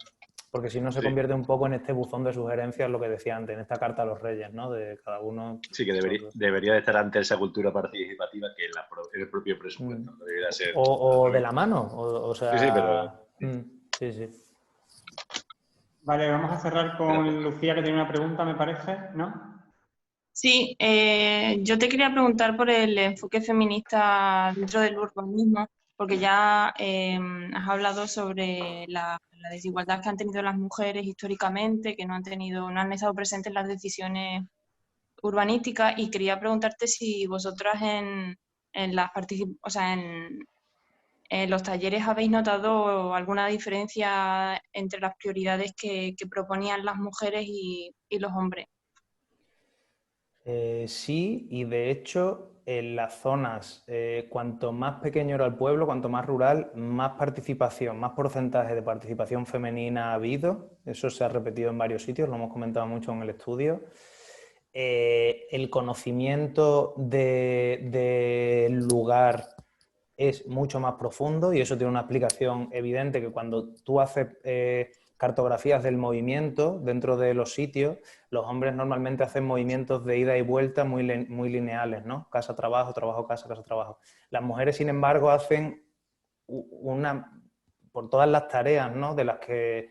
porque si no se convierte un poco en este buzón de sugerencias, lo que decía antes, en esta carta a los reyes, ¿no? De cada uno. Sí, que debería de estar ante esa cultura participativa que el propio presupuesto. No debería ser... O de la mano, o sea... Sí, pero... Sí. Vale, vamos a cerrar con Lucía, que tiene una pregunta, me parece, ¿no? Sí, yo te quería preguntar por el enfoque feminista dentro del urbanismo, porque ya has hablado sobre la desigualdad que han tenido las mujeres históricamente, que no han estado presentes en las decisiones urbanísticas, y quería preguntarte si vosotras en los talleres habéis notado alguna diferencia entre las prioridades que proponían las mujeres y los hombres. Sí, y de hecho en las zonas, cuanto más pequeño era el pueblo, cuanto más rural, más participación, más porcentaje de participación femenina ha habido. Eso se ha repetido en varios sitios, lo hemos comentado mucho en el estudio. El conocimiento del lugar es mucho más profundo y eso tiene una explicación evidente, que cuando tú haces cartografías del movimiento dentro de los sitios, los hombres normalmente hacen movimientos de ida y vuelta muy lineales, ¿no? Casa-trabajo, trabajo-casa, casa-trabajo. Las mujeres, sin embargo, hacen por todas las tareas, ¿no? De las que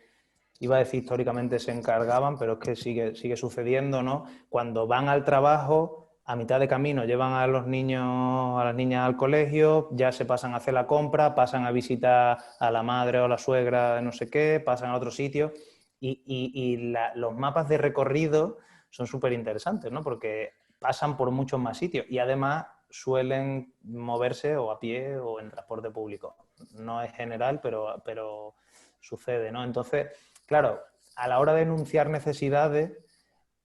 iba a decir históricamente se encargaban, pero es que sigue sucediendo, ¿no? Cuando van al trabajo, a mitad de camino llevan a los niños, a las niñas al colegio, ya se pasan a hacer la compra, pasan a visitar a la madre o la suegra de no sé qué, pasan a otro sitio y los mapas de recorrido son súper interesantes, ¿no? Porque pasan por muchos más sitios y además suelen moverse o a pie o en transporte público. No es general, pero sucede, ¿no? Entonces, claro, a la hora de enunciar necesidades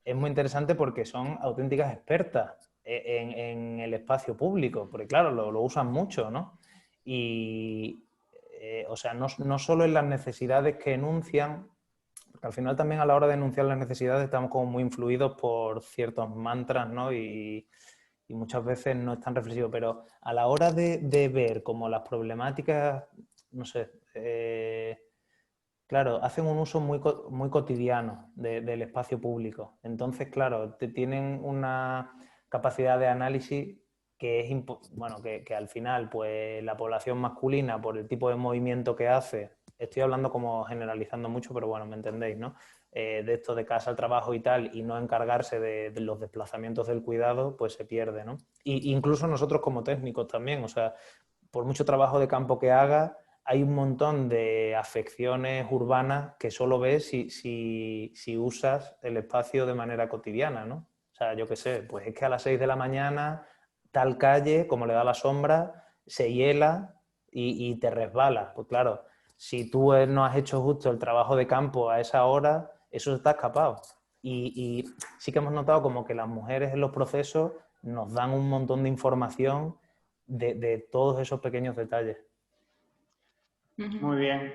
es muy interesante porque son auténticas expertas en el espacio público, porque claro, lo usan mucho, ¿no? Y, o sea, no solo en las necesidades que enuncian, porque al final también a la hora de enunciar las necesidades estamos como muy influidos por ciertos mantras, ¿no? Y muchas veces no es tan reflexivo, pero a la hora de ver como las problemáticas, no sé, claro, hacen un uso muy cotidiano del espacio público. Entonces, claro, tienen una capacidad de análisis que es que al final, pues la población masculina, por el tipo de movimiento que hace, estoy hablando como generalizando mucho, pero bueno, me entendéis, ¿no? De esto de casa al trabajo y tal, y no encargarse de los desplazamientos del cuidado, pues se pierde, ¿no? Y incluso nosotros como técnicos también, o sea, por mucho trabajo de campo que haga, hay un montón de afecciones urbanas que solo ves si usas el espacio de manera cotidiana, ¿no? O sea, yo qué sé, pues es que a las 6 de la mañana tal calle, como le da la sombra, se hiela y te resbala. Pues claro, si tú no has hecho justo el trabajo de campo a esa hora, eso está escapado. Y sí que hemos notado como que las mujeres en los procesos nos dan un montón de información de todos esos pequeños detalles. Muy bien.